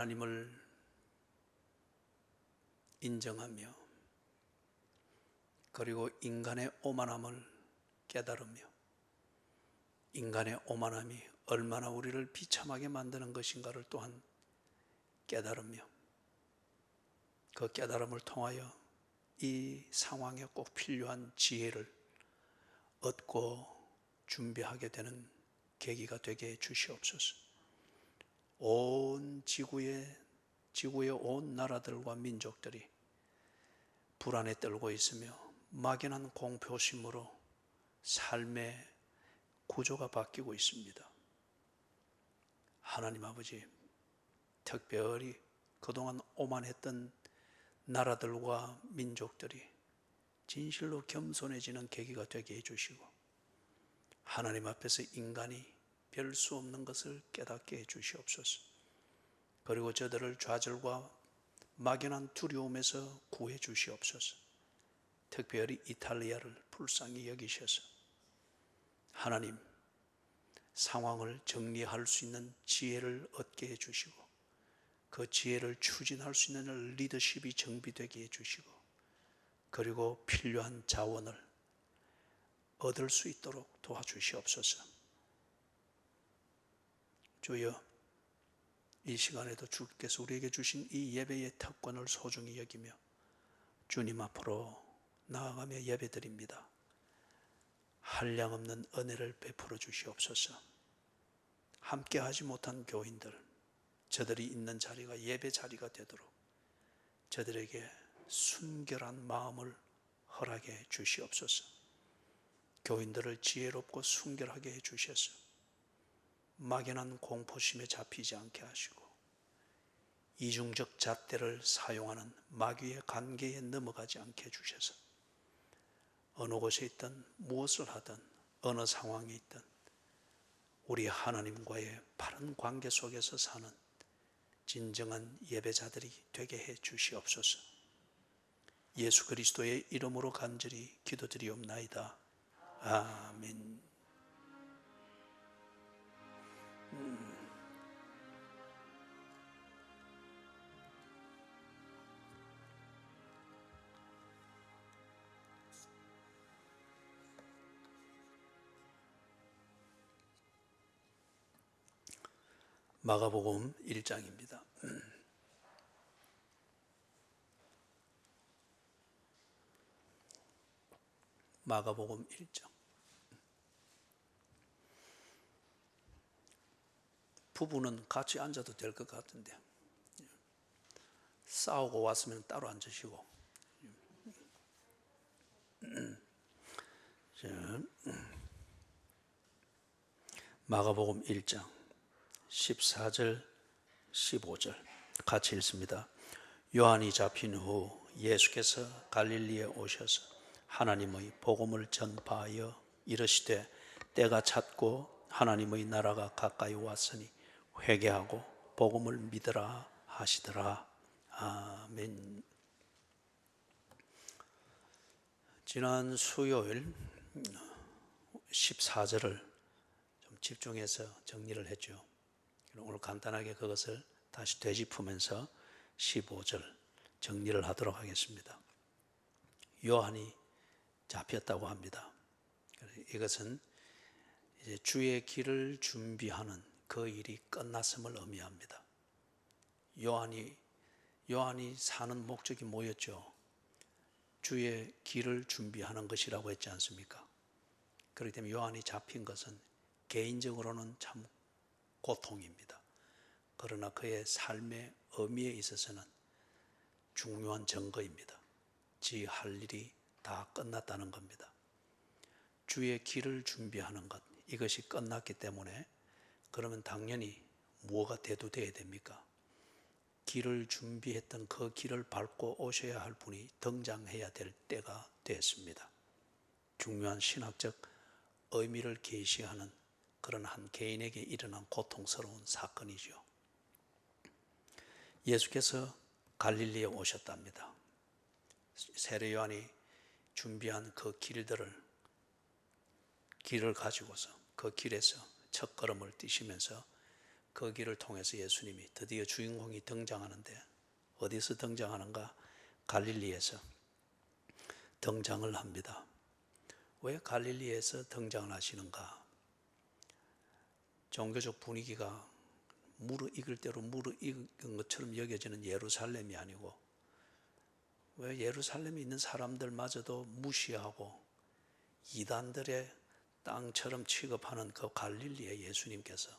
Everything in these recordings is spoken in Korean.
하나님을 인정하며 그리고 인간의 오만함을 깨달으며 인간의 오만함이 얼마나 우리를 비참하게 만드는 것인가를 또한 깨달으며 그 깨달음을 통하여 이 상황에 꼭 필요한 지혜를 얻고 준비하게 되는 계기가 되게 해 주시옵소서. 온 지구의 온 나라들과 민족들이 불안에 떨고 있으며 막연한 공포심으로 삶의 구조가 바뀌고 있습니다. 하나님 아버지, 특별히 그동안 오만했던 나라들과 민족들이 진실로 겸손해지는 계기가 되게 해주시고 하나님 앞에서 인간이 별 수 없는 것을 깨닫게 해주시옵소서. 그리고 저들을 좌절과 막연한 두려움에서 구해 주시옵소서. 특별히 이탈리아를 불쌍히 여기셔서 하나님, 상황을 정리할 수 있는 지혜를 얻게 해주시고 그 지혜를 추진할 수 있는 리더십이 정비되게 해주시고 그리고 필요한 자원을 얻을 수 있도록 도와주시옵소서. 주여, 이 시간에도 주께서 우리에게 주신 이 예배의 특권을 소중히 여기며 주님 앞으로 나아가며 예배드립니다. 한량없는 은혜를 베풀어 주시옵소서. 함께 하지 못한 교인들, 저들이 있는 자리가 예배 자리가 되도록 저들에게 순결한 마음을 허락해 주시옵소서. 교인들을 지혜롭고 순결하게 해 주셔서 막연한 공포심에 잡히지 않게 하시고 이중적 잣대를 사용하는 마귀의 관계에 넘어가지 않게 해주셔서 어느 곳에 있든 무엇을 하든 어느 상황에 있든 우리 하나님과의 바른 관계 속에서 사는 진정한 예배자들이 되게 해 주시옵소서. 예수 그리스도의 이름으로 간절히 기도드리옵나이다. 아멘. 마가복음 1장입니다. 마가복음 1장. 부부는 같이 앉아도 될 것 같은데 싸우고 왔으면 따로 앉으시고. 마가복음 1장 14절 15절 같이 읽습니다. 요한이 잡힌 후 예수께서 갈릴리에 오셔서 하나님의 복음을 전파하여 이르시되 때가 찼고 하나님의 나라가 가까이 왔으니 회개하고 복음을 믿으라 하시더라. 아멘. 지난 수요일 14절을 좀 집중해서 정리를 했죠. 오늘 간단하게 그것을 다시 되짚으면서 15절 정리를 하도록 하겠습니다. 요한이 잡혔다고 합니다. 이것은 이제 주의 길을 준비하는 그 일이 끝났음을 의미합니다. 요한이 사는 목적이 뭐였죠? 주의 길을 준비하는 것이라고 했지 않습니까? 그렇기 때문에 요한이 잡힌 것은 개인적으로는 참 고통입니다. 그러나 그의 삶의 의미에 있어서는 중요한 증거입니다. 지 할 일이 다 끝났다는 겁니다. 주의 길을 준비하는 것, 이것이 끝났기 때문에 그러면 당연히 뭐가 대두되어야 됩니까? 길을 준비했던 그 길을 밟고 오셔야 할 분이 등장해야 될 때가 됐습니다. 중요한 신학적 의미를 계시하는 그런 한 개인에게 일어난 고통스러운 사건이죠. 예수께서 갈릴리에 오셨답니다. 세례 요한이 준비한 그 길을 가지고서 그 길에서 첫걸음을 뛰시면서 그 길을 통해서 예수님이 드디어 주인공이 등장하는데, 어디서 등장하는가? 갈릴리에서 등장을 합니다. 왜 갈릴리에서 등장을 하시는가? 종교적 분위기가 무르익을 대로 무르익은 것처럼 여겨지는 예루살렘이 아니고, 왜 예루살렘에 있는 사람들마저도 무시하고 이단들의 땅처럼 취급하는 그 갈릴리에 예수님께서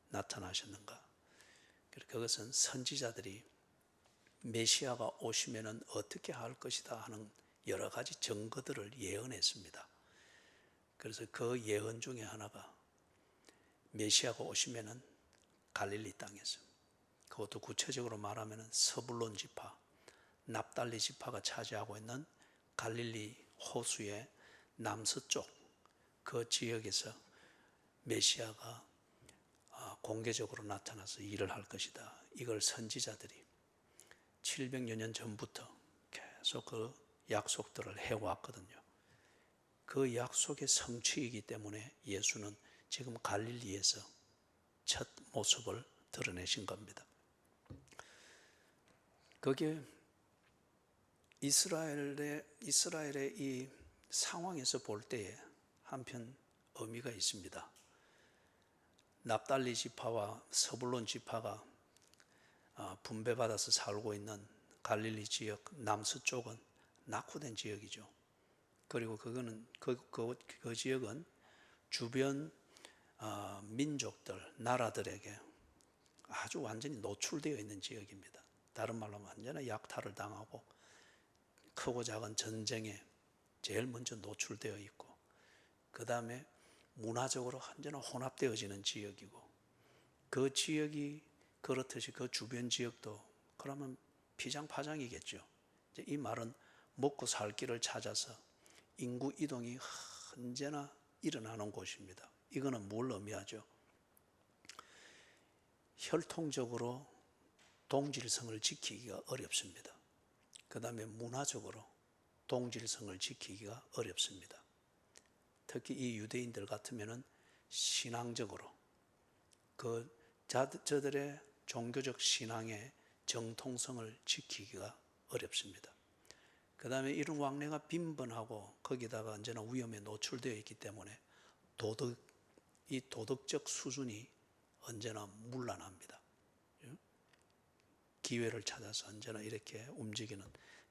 나타나셨는가? 그것은 선지자들이 메시아가 오시면은 어떻게 할 것이다 하는 여러 가지 증거들을 예언했습니다. 그래서 그 예언 중에 하나가 메시아가 오시면은 갈릴리 땅에서, 그것도 구체적으로 말하면은 서불론 지파, 납달리 지파가 차지하고 있는 갈릴리 호수의 남서쪽 그 지역에서 메시아가 공개적으로 나타나서 일을 할 것이다. 이걸 선지자들이 700여 년 전부터 계속 그 약속들을 해왔거든요. 그 약속의 성취이기 때문에 예수는 지금 갈릴리에서 첫 모습을 드러내신 겁니다. 그게 이스라엘의 이 상황에서 볼 때에 한편 의미가 있습니다. 납달리 지파와 서불론 지파가 분배받아서 살고 있는 갈릴리 지역 남서쪽은 낙후된 지역이죠. 그리고 그 지역은 주변 민족들, 나라들에게 아주 완전히 노출되어 있는 지역입니다. 다른 말로 하면 완전히 약탈을 당하고 크고 작은 전쟁에 제일 먼저 노출되어 있고, 그 다음에 문화적으로 완전히 혼합되어지는 지역이고, 그 지역이 그렇듯이 그 주변 지역도 그러면 피장파장이겠죠. 이 말은 먹고 살 길을 찾아서 인구 이동이 언제나 일어나는 곳입니다. 이거는 뭘 의미하죠? 혈통적으로 동질성을 지키기가 어렵습니다. 그 다음에 문화적으로 동질성을 지키기가 어렵습니다. 특히 이 유대인들 같으면은 신앙적으로 저들의 종교적 신앙의 정통성을 지키기가 어렵습니다. 그 다음에 이런 왕래가 빈번하고 거기다가 언제나 위험에 노출되어 있기 때문에 이 도덕적 수준이 언제나 문란합니다. 기회를 찾아서 언제나 이렇게 움직이는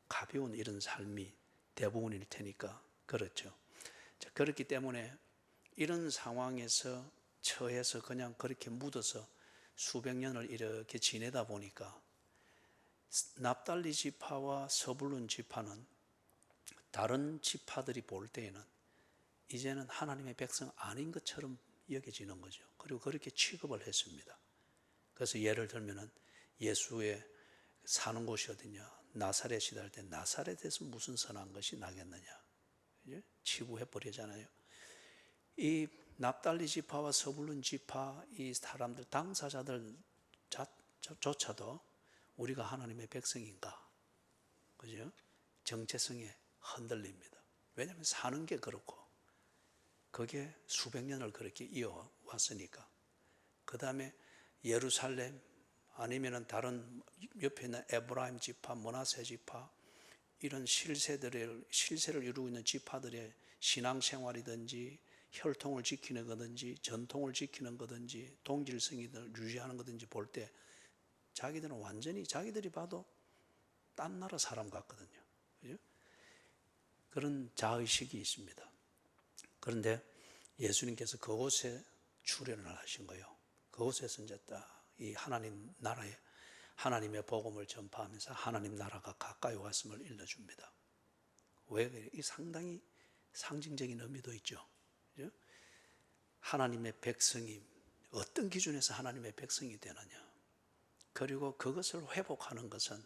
가벼운 이런 삶이 대부분일 테니까 그렇죠. 자, 그렇기 때문에 이런 상황에서 처해서 그냥 그렇게 묻어서 수백 년을 이렇게 지내다 보니까 납달리 지파와 서불론 지파는 다른 지파들이 볼 때에는 이제는 하나님의 백성 아닌 것처럼 여겨지는 거죠. 그리고 그렇게 취급을 했습니다. 그래서 예를 들면은 예수의 사는 곳이 어디냐? 나사렛이다 할 때 나사렛에서 무슨 선한 것이 나겠느냐? 치부해버리잖아요. 이 납달리 지파와 서불론 지파 이 사람들, 당사자들 조차도 우리가 하나님의 백성인가? 그죠? 정체성에 흔들립니다. 왜냐하면 사는 게 그렇고 그게 수백 년을 그렇게 이어왔으니까. 그 다음에 예루살렘 아니면은 다른 옆에 있는 에브라임 지파, 므낫세 지파 이런 실세를 이루고 있는 지파들의 신앙생활이든지 혈통을 지키는 거든지 전통을 지키는 거든지 동질성을 유지하는 거든지 볼 때 자기들은 완전히 자기들이 봐도 딴 나라 사람 같거든요. 그죠? 그런 자의식이 있습니다. 그런데 예수님께서 그곳에 출현을 하신 거예요. 그곳에서 이제 딱 이 하나님 나라에 하나님의 복음을 전파하면서 하나님 나라가 가까이 왔음을 일러줍니다. 왜? 이 상당히 상징적인 의미도 있죠. 그죠? 하나님의 백성이 어떤 기준에서 하나님의 백성이 되느냐. 그리고 그것을 회복하는 것은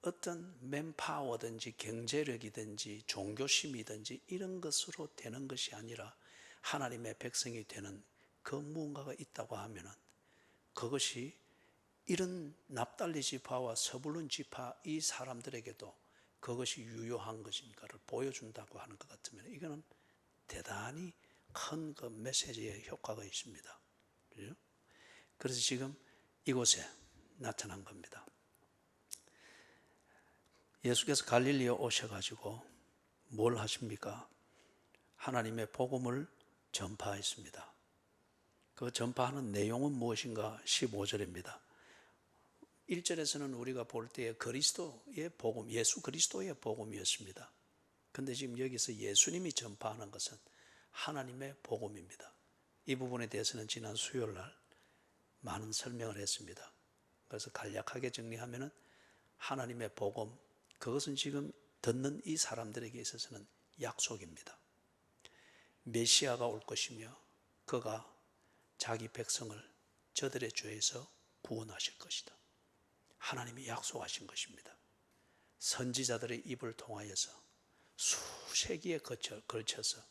어떤 맨파워든지 경제력이든지 종교심이든지 이런 것으로 되는 것이 아니라 하나님의 백성이 되는 그 무언가가 있다고 하면은 그것이 이런 납달리 지파와 서불론 지파 이 사람들에게도 그것이 유효한 것인가를 보여준다고 하는 것 같으면 이거는 대단히 큰 그 메시지의 효과가 있습니다. 그죠? 그래서 지금 이곳에 나타난 겁니다. 예수께서 갈릴리에 오셔가지고 뭘 하십니까? 하나님의 복음을 전파했습니다. 그 전파하는 내용은 무엇인가? 15절입니다. 1절에서는 우리가 볼 때에 그리스도의 복음, 예수 그리스도의 복음이었습니다. 근데 지금 여기서 예수님이 전파하는 것은 하나님의 복음입니다. 이 부분에 대해서는 지난 수요일 날 많은 설명을 했습니다. 그래서 간략하게 정리하면은 하나님의 복음, 그것은 지금 듣는 이 사람들에게 있어서는 약속입니다. 메시아가 올 것이며 그가 자기 백성을 저들의 죄에서 구원하실 것이다. 하나님이 약속하신 것입니다. 선지자들의 입을 통하여서 수세기에 걸쳐서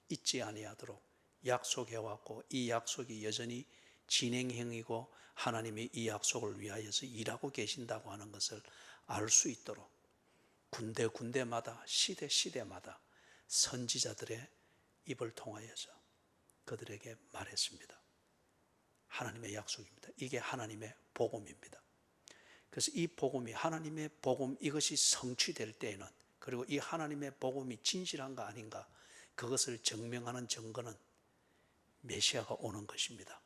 잊지 아니하도록 약속해왔고 이 약속이 여전히 진행형이고 하나님이 이 약속을 위하여서 일하고 계신다고 하는 것을 알 수 있도록 군데군데마다 시대마다 선지자들의 입을 통하여서 그들에게 말했습니다. 하나님의 약속입니다. 이게 하나님의 복음입니다. 그래서 이 복음이 하나님의 복음 이것이 성취될 때에는 그리고 이 하나님의 복음이 진실한가 아닌가 그것을 증명하는 증거는 메시아가 오는 것입니다.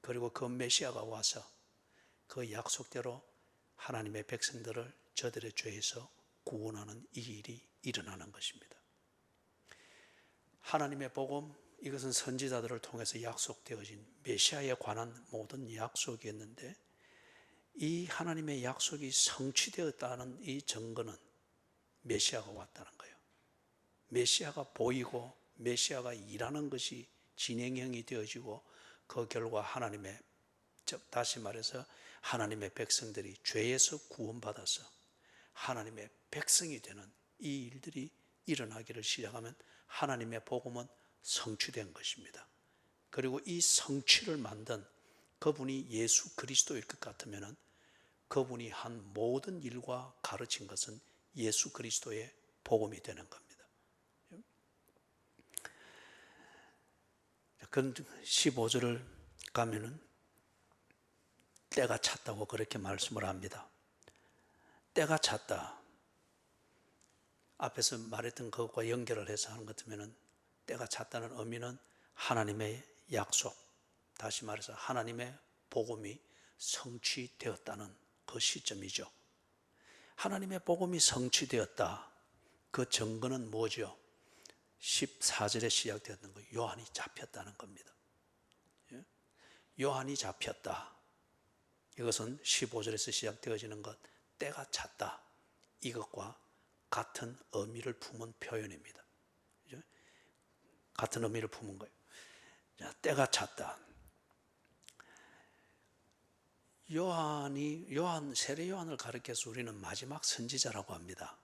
그리고 그 메시아가 와서 그 약속대로 하나님의 백성들을 저들의 죄에서 구원하는 이 일이 일어나는 것입니다. 하나님의 복음 이것은 선지자들을 통해서 약속되어진 메시아에 관한 모든 약속이었는데 이 하나님의 약속이 성취되었다는 이 증거는 메시아가 왔다는 거예요. 메시아가 보이고 메시아가 일하는 것이 진행형이 되어지고 그 결과 하나님의, 즉 다시 말해서 하나님의 백성들이 죄에서 구원받아서 하나님의 백성이 되는 이 일들이 일어나기를 시작하면 하나님의 복음은 성취된 것입니다. 그리고 이 성취를 만든 그분이 예수 그리스도일 것 같으면 그분이 한 모든 일과 가르친 것은 예수 그리스도의 복음이 되는 겁니다. 그 15절을 가면은 때가 찼다고 그렇게 말씀을 합니다. 때가 찼다. 앞에서 말했던 것과 연결을 해서 하는 것 같으면 때가 찼다는 의미는 하나님의 약속, 다시 말해서 하나님의 복음이 성취되었다는 그 시점이죠. 하나님의 복음이 성취되었다. 그 증거는 뭐죠? 14절에 시작되었던 거, 요한이 잡혔다는 겁니다. 요한이 잡혔다. 이것은 15절에서 시작되어지는 것, 때가 찼다. 이것과 같은 의미를 품은 표현입니다. 그죠? 같은 의미를 품은 거예요. 자, 때가 찼다. 세례 요한을 가리켜서 우리는 마지막 선지자라고 합니다.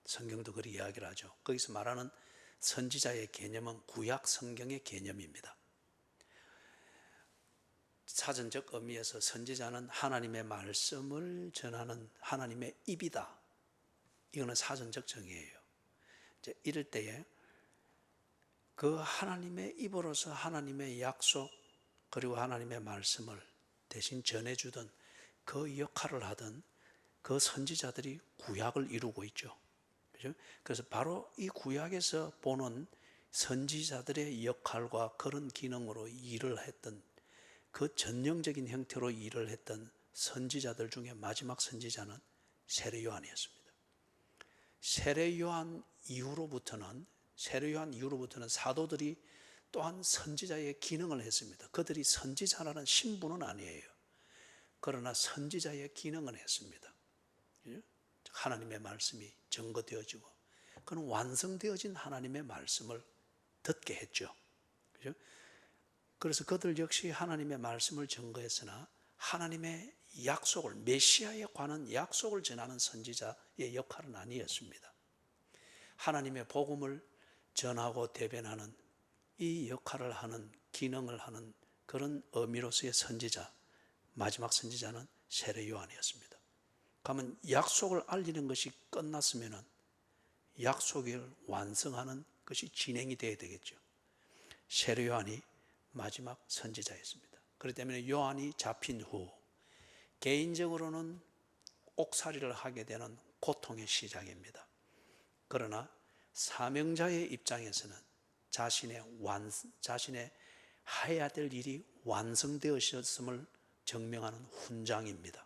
성경도 그리 이야기를 하죠. 거기서 말하는 선지자의 개념은 구약 성경의 개념입니다. 사전적 의미에서 선지자는 하나님의 말씀을 전하는 하나님의 입이다. 이거는 사전적 정의예요. 이제 이럴 때에 그 하나님의 입으로서 하나님의 약속 그리고 하나님의 말씀을 대신 전해주던 그 역할을 하던 그 선지자들이 구약을 이루고 있죠. 그죠? 그래서 바로 이 구약에서 보는 선지자들의 역할과 그런 기능으로 일을 했던 그 전형적인 형태로 일을 했던 선지자들 중에 마지막 선지자는 세례 요한이었습니다. 세례 요한 이후로부터는 사도들이 또한 선지자의 기능을 했습니다. 그들이 선지자라는 신분은 아니에요. 그러나 선지자의 기능을 했습니다. 하나님의 말씀이 증거되어지고 그는 완성되어진 하나님의 말씀을 듣게 했죠. 그죠? 그래서 그들 역시 하나님의 말씀을 증거했으나 하나님의 약속을, 메시아에 관한 약속을 전하는 선지자의 역할은 아니었습니다. 하나님의 복음을 전하고 대변하는 이 역할을 하는, 기능을 하는 그런 의미로서의 선지자, 마지막 선지자는 세례 요한이었습니다. 그러면 약속을 알리는 것이 끝났으면 약속을 완성하는 것이 진행이 되어야 되겠죠. 세례 요한이 마지막 선지자였습니다. 그렇기 때문에 요한이 잡힌 후 개인적으로는 옥살이를 하게 되는 고통의 시작입니다. 그러나 사명자의 입장에서는 자신의 해야 될 일이 완성되었음을 증명하는 훈장입니다.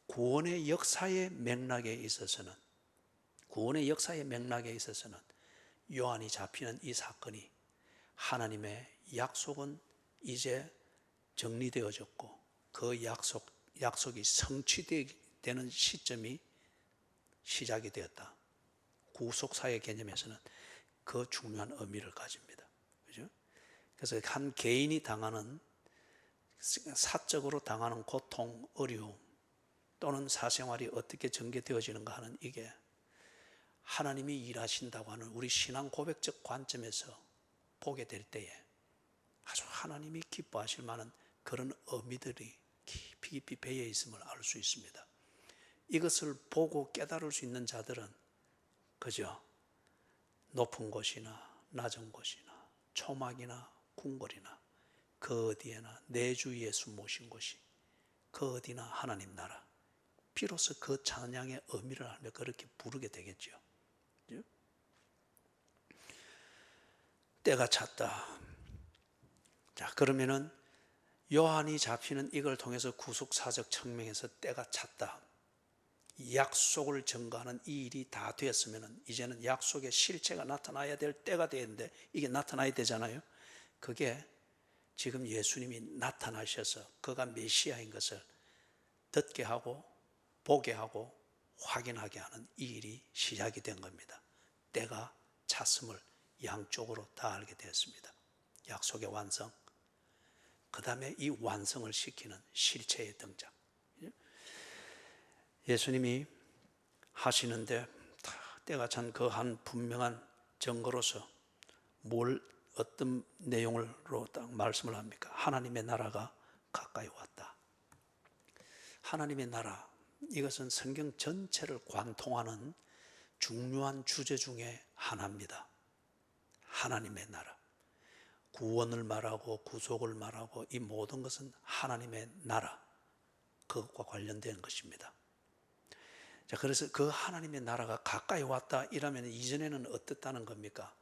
구원의 역사의 맥락에 있어서는 요한이 잡히는 이 사건이 하나님의 약속은 이제 정리되어졌고 그 약속이 성취되는 시점이 시작이 되었다. 구속사의 개념에서는 그 중요한 의미를 가집니다. 그죠? 그래서 한 개인이 사적으로 당하는 고통, 어려움 또는 사생활이 어떻게 전개되어지는가 하는 이게 하나님이 일하신다고 하는 우리 신앙 고백적 관점에서 보게 될 때에 아주 하나님이 기뻐하실 만한 그런 의미들이 깊이 배어 있음을 알 수 있습니다. 이것을 보고 깨달을 수 있는 자들은 그저 높은 곳이나 낮은 곳이나 초막이나 궁궐이나 그 어디에나 내 주 예수 모신 곳이 그 어디나 하나님 나라, 비로소 그 찬양의 의미를 알며 그렇게 부르게 되겠죠. 때가 찼다. 자, 그러면은 요한이 잡히는 이걸 통해서 구속사적 측면에서 때가 찼다. 약속을 증거하는 이 일이 다 되었으면 이제는 약속의 실체가 나타나야 될 때가 되는데 이게 나타나야 되잖아요. 그게 지금 예수님이 나타나셔서 그가 메시아인 것을 듣게 하고 보게 하고 확인하게 하는 이 일이 시작이 된 겁니다. 때가 찼음을 양쪽으로 다 알게 되었습니다. 약속의 완성, 그 다음에 이 완성을 시키는 실체의 등장. 예수님이 하시는데 때가 찬 그 한 분명한 증거로서 어떤 내용으로 딱 말씀을 합니까? 하나님의 나라가 가까이 왔다. 하나님의 나라, 이것은 성경 전체를 관통하는 중요한 주제 중에 하나입니다. 하나님의 나라. 구원을 말하고 구속을 말하고 이 모든 것은 하나님의 나라, 그것과 관련된 것입니다. 자, 그래서 그 하나님의 나라가 가까이 왔다 이러면 이전에는 어떻다는 겁니까?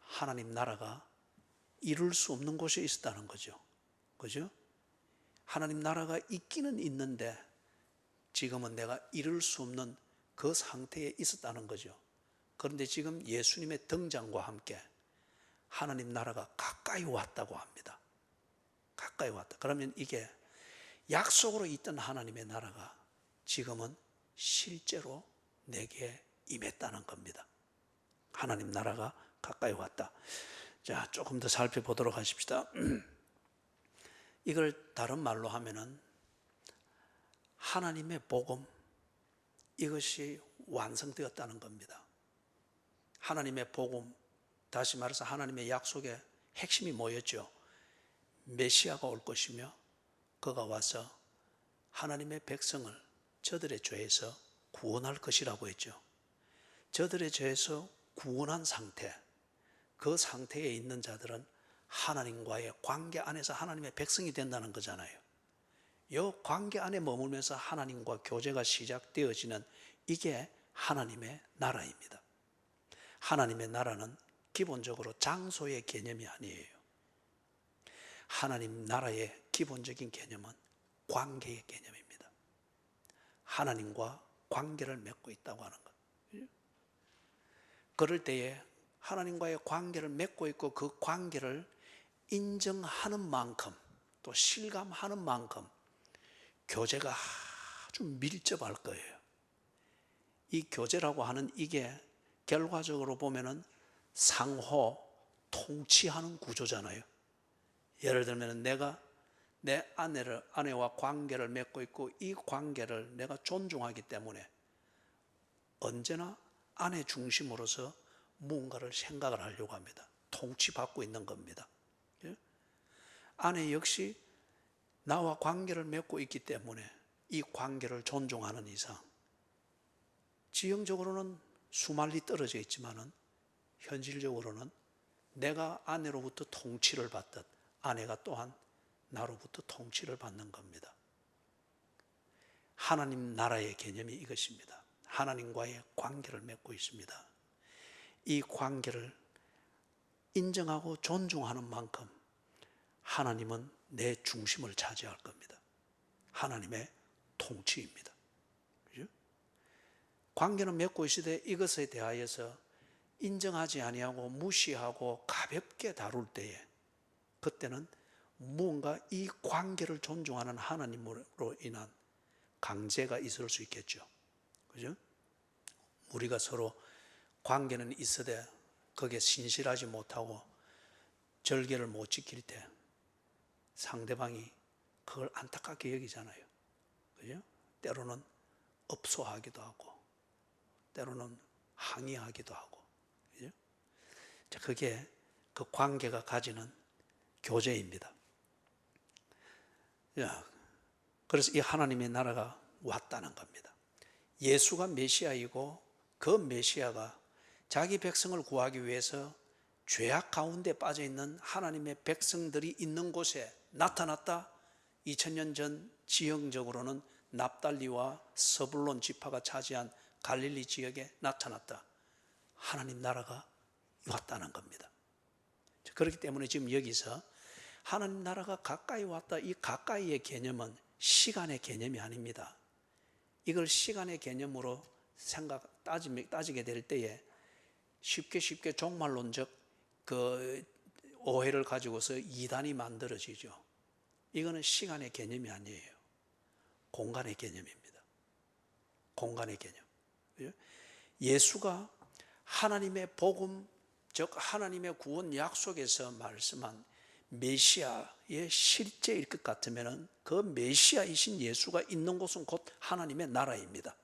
하나님 나라가 이룰 수 없는 곳에 있었다는 거죠. 그죠? 하나님 나라가 있기는 있는데 지금은 내가 이룰 수 없는 그 상태에 있었다는 거죠. 그런데 지금 예수님의 등장과 함께 하나님 나라가 가까이 왔다고 합니다. 가까이 왔다. 그러면 이게 약속으로 있던 하나님의 나라가 지금은 실제로 내게 임했다는 겁니다. 하나님 나라가 가까이 왔다. 자, 조금 더 살펴보도록 하십시다. 이걸 다른 말로 하면은 하나님의 복음, 이것이 완성되었다는 겁니다. 하나님의 복음, 다시 말해서 하나님의 약속의 핵심이 뭐였죠? 메시아가 올 것이며 그가 와서 하나님의 백성을 저들의 죄에서 구원할 것이라고 했죠. 저들의 죄에서 구원한 상태, 그 상태에 있는 자들은 하나님과의 관계 안에서 하나님의 백성이 된다는 거잖아요. 이 관계 안에 머물면서 하나님과 교제가 시작되어지는 이게 하나님의 나라입니다. 하나님의 나라는 기본적으로 장소의 개념이 아니에요. 하나님 나라의 기본적인 개념은 관계의 개념입니다. 하나님과 관계를 맺고 있다고 하는 것. 그럴 때에 하나님과의 관계를 맺고 있고 그 관계를 인정하는 만큼 또 실감하는 만큼 교제가 아주 밀접할 거예요. 이 교제라고 하는 이게 결과적으로 보면은 상호 통치하는 구조잖아요. 예를 들면 내가 내 아내와 관계를 맺고 있고 이 관계를 내가 존중하기 때문에 언제나 아내 중심으로서 무언가를 생각을 하려고 합니다. 통치받고 있는 겁니다. 아내 역시 나와 관계를 맺고 있기 때문에 이 관계를 존중하는 이상 지형적으로는 수말리 떨어져 있지만은 현실적으로는 내가 아내로부터 통치를 받듯 아내가 또한 나로부터 통치를 받는 겁니다. 하나님 나라의 개념이 이것입니다. 하나님과의 관계를 맺고 있습니다. 이 관계를 인정하고 존중하는 만큼 하나님은 내 중심을 차지할 겁니다. 하나님의 통치입니다. 그죠? 관계는 맺고 있으되 이것에 대하여서 인정하지 아니하고 무시하고 가볍게 다룰 때에 그때는 무언가 이 관계를 존중하는 하나님으로 인한 강제가 있을 수 있겠죠. 그죠? 우리가 서로 관계는 있으되 거기에 신실하지 못하고 절개를 못 지킬 때 상대방이 그걸 안타깝게 여기잖아요. 그죠? 때로는 업소하기도 하고 때로는 항의하기도 하고. 그죠? 자, 그게 그 관계가 가지는 교제입니다. 자, 그래서 이 하나님의 나라가 왔다는 겁니다. 예수가 메시아이고 그 메시아가 자기 백성을 구하기 위해서 죄악 가운데 빠져 있는 하나님의 백성들이 있는 곳에 나타났다. 2000년 전 지형적으로는 납달리와 서불론 지파가 차지한 갈릴리 지역에 나타났다. 하나님 나라가 왔다는 겁니다. 그렇기 때문에 지금 여기서 하나님 나라가 가까이 왔다. 이 가까이의 개념은 시간의 개념이 아닙니다. 이걸 시간의 개념으로 따지게 될 때에 쉽게 종말론적 그 오해를 가지고서 이단이 만들어지죠. 이거는 시간의 개념이 아니에요. 공간의 개념입니다. 공간의 개념. 예수가 하나님의 복음, 즉 하나님의 구원 약속에서 말씀한 메시아의 실제일 것 같으면 그 메시아이신 예수가 있는 곳은 곧 하나님의 나라입니다.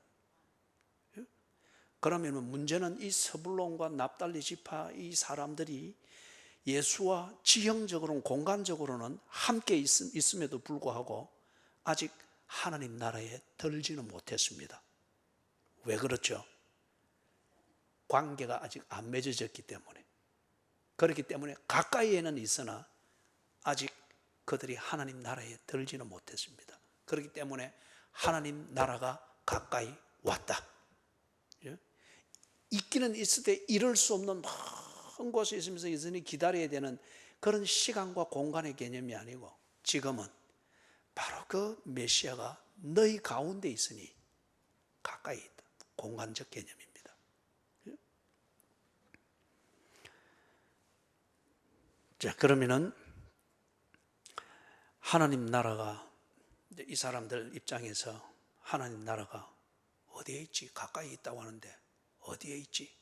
그러면 문제는 이 서불론과 납달리 지파 이 사람들이 예수와 지형적으로는 공간적으로는 함께 있음에도 불구하고 아직 하나님 나라에 들지는 못했습니다. 왜 그렇죠? 관계가 아직 안 맺어졌기 때문에. 그렇기 때문에 가까이에는 있으나 아직 그들이 하나님 나라에 들지는 못했습니다. 그렇기 때문에 하나님 나라가 가까이 왔다. 있기는 있을 때 이룰 수 없는 먼 곳에 있으면서 여전히 기다려야 되는 그런 시간과 공간의 개념이 아니고 지금은 바로 그 메시아가 너희 가운데 있으니 가까이 있다. 공간적 개념입니다. 자, 그러면은 하나님 나라가 이 사람들 입장에서 하나님 나라가 어디에 있지? 가까이 있다고 하는데 어디에 있지?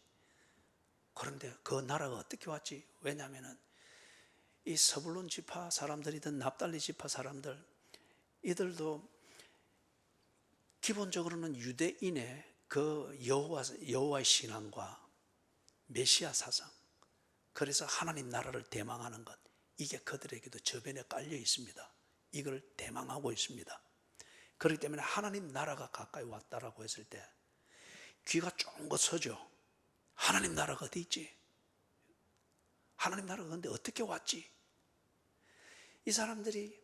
그런데 그 나라가 어떻게 왔지? 왜냐하면 이 서불론 지파 사람들이든 납달리 지파 사람들 이들도 기본적으로는 유대인의 그 여호와의 신앙과 메시아 사상, 그래서 하나님 나라를 대망하는 것, 이게 그들에게도 저변에 깔려 있습니다. 이걸 대망하고 있습니다. 그렇기 때문에 하나님 나라가 가까이 왔다라고 했을 때 귀가 쫑긋 서죠. 하나님 나라가 어디 있지? 하나님 나라가 근데 어떻게 왔지? 이 사람들이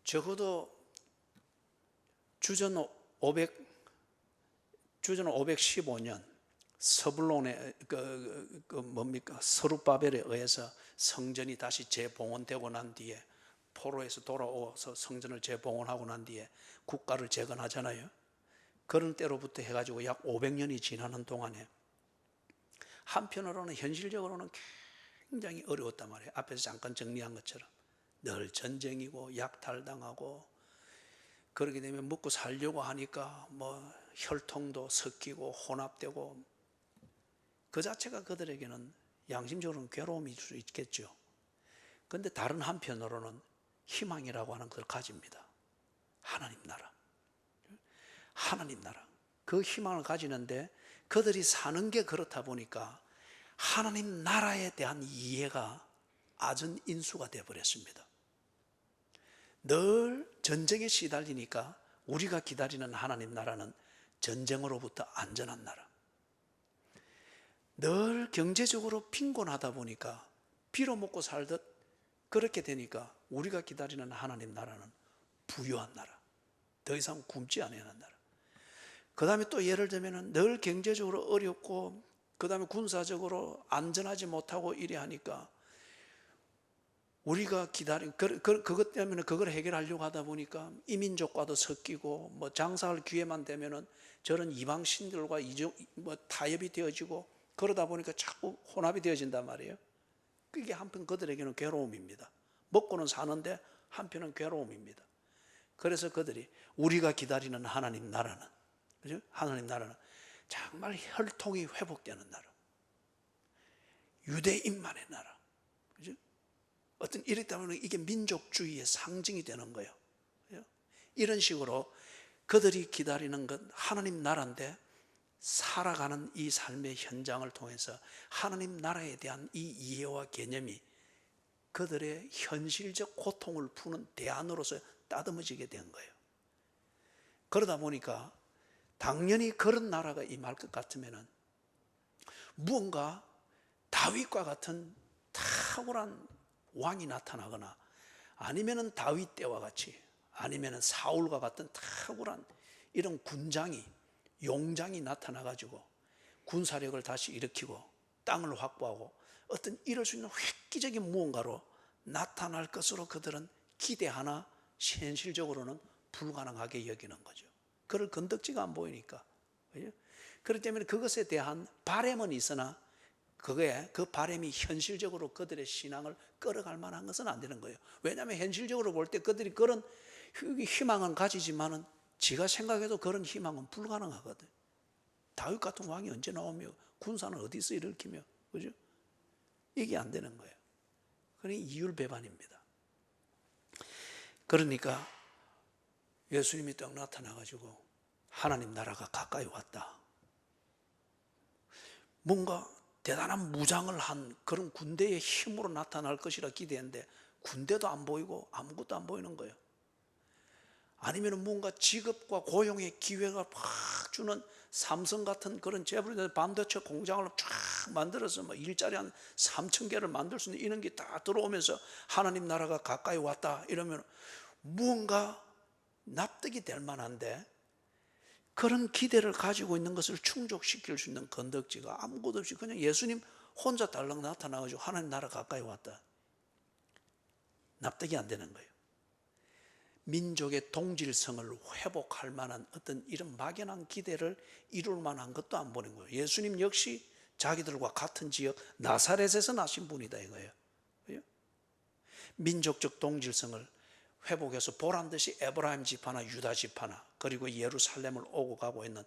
적어도 주전 515년 서불론의 스룹바벨에 의해서 성전이 다시 재봉헌되고 난 뒤에 포로에서 돌아오서 성전을 재봉헌하고 난 뒤에 국가를 재건하잖아요. 그런 때로부터 해가지고 약 500년이 지나는 동안에 한편으로는 현실적으로는 굉장히 어려웠단 말이에요. 앞에서 잠깐 정리한 것처럼 늘 전쟁이고 약탈당하고 그렇게 되면 먹고 살려고 하니까 뭐 혈통도 섞이고 혼합되고 그 자체가 그들에게는 양심적으로는 괴로움일 수 있겠죠. 그런데 다른 한편으로는 희망이라고 하는 것을 가집니다. 하나님 나라. 하나님 나라. 그 희망을 가지는데 그들이 사는 게 그렇다 보니까 하나님 나라에 대한 이해가 잦은 인수가 되어버렸습니다. 늘 전쟁에 시달리니까 우리가 기다리는 하나님 나라는 전쟁으로부터 안전한 나라. 늘 경제적으로 빈곤하다 보니까 빌어먹고 살듯 그렇게 되니까 우리가 기다리는 하나님 나라는 부유한 나라, 더 이상 굶지 않아야 하는 나라. 그 다음에 또 예를 들면 늘 경제적으로 어렵고 그 다음에 군사적으로 안전하지 못하고 이래 하니까 우리가 기다린 그것 때문에 그걸 해결하려고 하다 보니까 이민족과도 섞이고 뭐 장사할 기회만 되면은 저런 이방 신들과 타협이 되어지고 그러다 보니까 자꾸 혼합이 되어진단 말이에요. 그게 한편 그들에게는 괴로움입니다. 먹고는 사는데 한편은 괴로움입니다. 그래서 그들이 우리가 기다리는 하나님 나라는, 그죠? 하나님 나라는 정말 혈통이 회복되는 나라, 유대인만의 나라, 그죠? 어떤 이랬다 보면 이게 민족주의의 상징이 되는 거예요. 그죠? 이런 식으로 그들이 기다리는 건 하나님 나라인데 살아가는 이 삶의 현장을 통해서 하나님 나라에 대한 이 이해와 개념이 그들의 현실적 고통을 푸는 대안으로서 따듬어지게 된 거예요. 그러다 보니까 당연히 그런 나라가 임할 것 같으면은 무언가 다윗과 같은 탁월한 왕이 나타나거나 아니면은 다윗 때와 같이 아니면은 사울과 같은 탁월한 이런 군장이 용장이 나타나 가지고 군사력을 다시 일으키고 땅을 확보하고 어떤 이럴 수 있는 획기적인 무언가로 나타날 것으로 그들은 기대하나 현실적으로는 불가능하게 여기는 거죠. 그럴 건덕지가 안 보이니까. 그렇기 때문에 그것에 대한 바램은 있으나 그 바램이 현실적으로 그들의 신앙을 끌어갈 만한 것은 안 되는 거예요. 왜냐하면 현실적으로 볼 때 그들이 그런 희망은 가지지만은 지가 생각해도 그런 희망은 불가능하거든. 다윗 같은 왕이 언제 나오며 군사는 어디서 일으키며, 그죠? 이게 안 되는 거예요. 그러니 이율배반입니다. 그러니까 예수님이 딱 나타나가지고 하나님 나라가 가까이 왔다. 뭔가 대단한 무장을 한 그런 군대의 힘으로 나타날 것이라 기대했는데 군대도 안 보이고 아무것도 안 보이는 거예요. 아니면 뭔가 직업과 고용의 기회가 팍 주는 삼성 같은 그런 재벌 반도체 공장을 쫙 만들어서 뭐 일자리 한 3,000개를 만들 수 있는 이런 게 다 들어오면서 하나님 나라가 가까이 왔다 이러면 무언가 납득이 될 만한데 그런 기대를 가지고 있는 것을 충족시킬 수 있는 건덕지가 아무것도 없이 그냥 예수님 혼자 달랑 나타나가지고 하나님 나라 가까이 왔다. 납득이 안 되는 거예요. 민족의 동질성을 회복할 만한 어떤 이런 막연한 기대를 이룰 만한 것도 안 보는 거예요. 예수님 역시 자기들과 같은 지역 나사렛에서 나신 분이다 이거예요. 민족적 동질성을 회복해서 보란듯이 에브라임 지파나 유다 지파나 그리고 예루살렘을 오고 가고 있는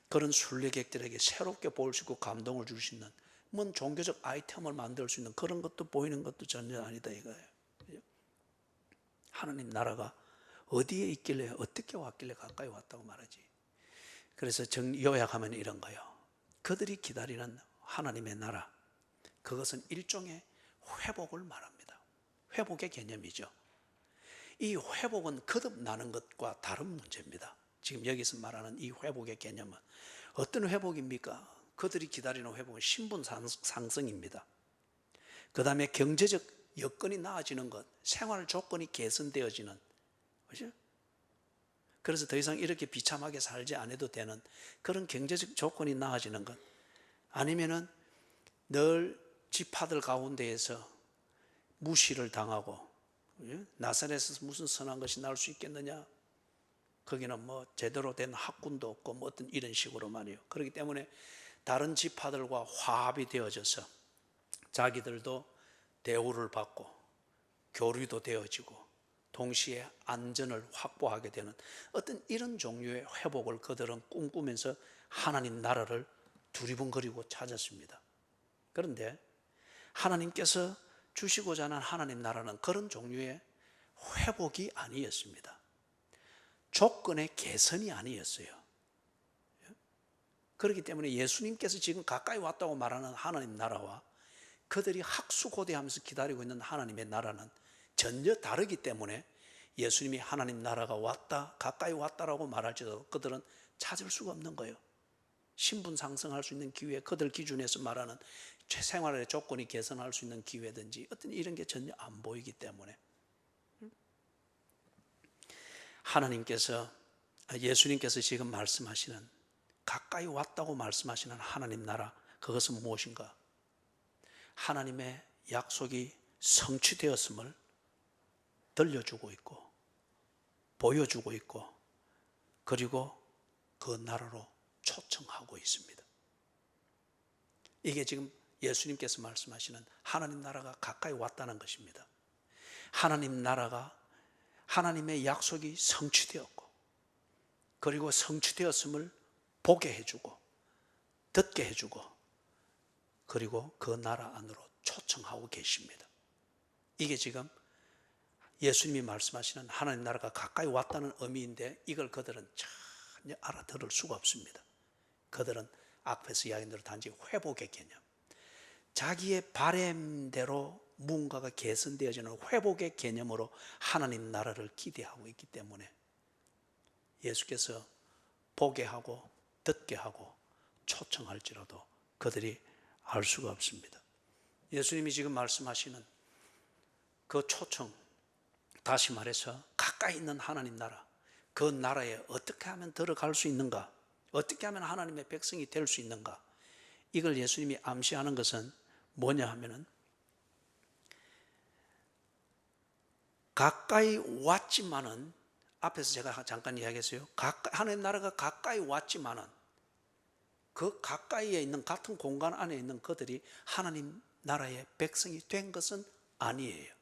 그런 순례객들에게 새롭게 보일 수 있고 감동을 줄 수 있는 뭔 종교적 아이템을 만들 수 있는 그런 것도 보이는 것도 전혀 아니다 이거예요. 하나님 나라가 어디에 있길래 어떻게 왔길래 가까이 왔다고 말하지. 그래서 요약하면 이런 거예요. 그들이 기다리는 하나님의 나라, 그것은 일종의 회복을 말합니다. 회복의 개념이죠. 이 회복은 거듭나는 것과 다른 문제입니다. 지금 여기서 말하는 이 회복의 개념은 어떤 회복입니까? 그들이 기다리는 회복은 신분 상승입니다. 그 다음에 경제적 여건이 나아지는 것, 생활 조건이 개선되어지는, 그죠? 그래서 더 이상 이렇게 비참하게 살지 않아도 되는 그런 경제적 조건이 나아지는 것, 아니면은 늘 지파들 가운데에서 무시를 당하고, 나사렛에서 무슨 선한 것이 나올 수 있겠느냐? 거기는 뭐 제대로 된 학군도 없고 뭐 어떤 이런 식으로 말이에요. 그렇기 때문에 다른 지파들과 화합이 되어져서 자기들도 대우를 받고 교류도 되어지고 동시에 안전을 확보하게 되는 어떤 이런 종류의 회복을 그들은 꿈꾸면서 하나님 나라를 두리번거리고 찾았습니다. 그런데 하나님께서 주시고자 하는 하나님 나라는 그런 종류의 회복이 아니었습니다. 조건의 개선이 아니었어요. 그렇기 때문에 예수님께서 지금 가까이 왔다고 말하는 하나님 나라와 그들이 학수고대하면서 기다리고 있는 하나님의 나라는 전혀 다르기 때문에 예수님이 하나님 나라가 왔다, 가까이 왔다라고 말할지라도 그들은 찾을 수가 없는 거예요. 신분 상승할 수 있는 기회, 그들 기준에서 말하는 생활의 조건이 개선할 수 있는 기회든지 어떤 이런 게 전혀 안 보이기 때문에 예수님께서 지금 말씀하시는, 가까이 왔다고 말씀하시는 하나님 나라, 그것은 무엇인가? 하나님의 약속이 성취되었음을 들려주고 있고 보여주고 있고, 그리고 그 나라로 초청하고 있습니다. 이게 지금 예수님께서 말씀하시는 하나님 나라가 가까이 왔다는 것입니다. 하나님 나라가, 하나님의 약속이 성취되었고, 그리고 성취되었음을 보게 해주고 듣게 해주고, 그리고 그 나라 안으로 초청하고 계십니다. 이게 지금 예수님이 말씀하시는 하나님 나라가 가까이 왔다는 의미인데, 이걸 그들은 전혀 알아들을 수가 없습니다. 그들은 앞에서 이야기한 대로 단지 회복의 개념, 자기의 바램대로 무언가가 개선되어지는 회복의 개념으로 하나님 나라를 기대하고 있기 때문에 예수께서 보게 하고 듣게 하고 초청할지라도 그들이 알 수가 없습니다. 예수님이 지금 말씀하시는 그 초청, 다시 말해서 가까이 있는 하나님 나라, 그 나라에 어떻게 하면 들어갈 수 있는가, 어떻게 하면 하나님의 백성이 될 수 있는가, 이걸 예수님이 암시하는 것은 뭐냐 하면은, 가까이 왔지만은, 앞에서 제가 잠깐 이야기했어요. 하나님 나라가 가까이 왔지만은 그 가까이에 있는 같은 공간 안에 있는 그들이 하나님 나라의 백성이 된 것은 아니에요.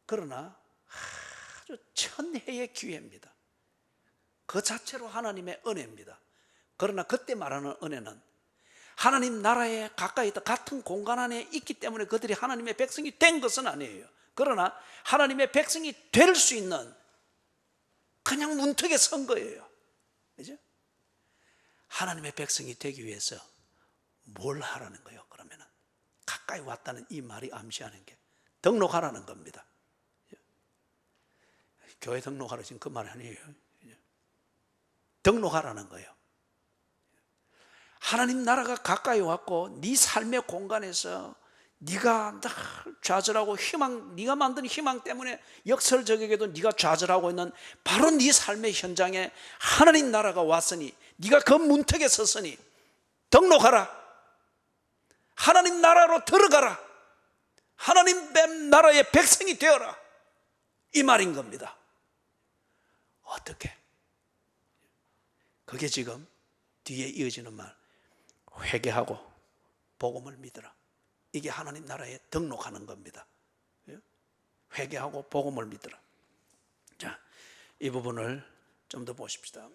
그러나 아주 천혜의 기회입니다. 그 자체로 하나님의 은혜입니다. 그러나 그때 말하는 은혜는 하나님 나라에 가까이 있다, 같은 공간 안에 있기 때문에 그들이 하나님의 백성이 된 것은 아니에요. 그러나 하나님의 백성이 될 수 있는, 그냥 문턱에 선 거예요. 그죠? 하나님의 백성이 되기 위해서 뭘 하라는 거예요? 그러면은 가까이 왔다는 이 말이 암시하는 게 등록하라는 겁니다. 교회 등록하라, 지금 그 말 아니에요. 등록하라는 거예요. 하나님 나라가 가까이 왔고, 네 삶의 공간에서 네가 늘 좌절하고 희망, 네가 만든 희망 때문에 역설적에게도 네가 좌절하고 있는 바로 네 삶의 현장에 하나님 나라가 왔으니, 네가 그 문턱에 섰으니 등록하라. 하나님 나라로 들어가라. 하나님 나라의 백성이 되어라. 이 말인 겁니다. 어떻게? 그게 지금 뒤에 이어지는 말, 회개하고 복음을 믿으라. 이게 하나님 나라에 등록하는 겁니다. 회개하고 복음을 믿으라. 자, 이 부분을 좀 더 보십시다.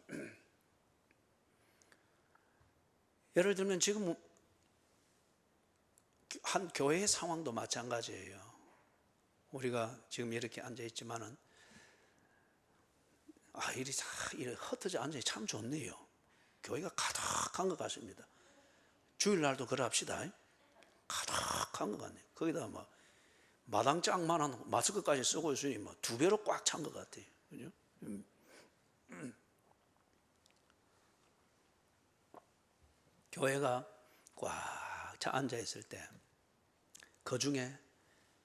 예를 들면 지금 한 교회의 상황도 마찬가지예요. 우리가 지금 이렇게 앉아 있지만은, 이리 흩어져 앉아 참 좋네요. 교회가 가득한 것 같습니다. 주일날도 그럽시다. 가득한 것 같네요. 거기다 막 마당장만한 마스크까지 쓰고 있으니 뭐 2배로 꽉 찬 것 같아요. 그죠? 교회가 꽉 차 앉아 있을 때, 그 중에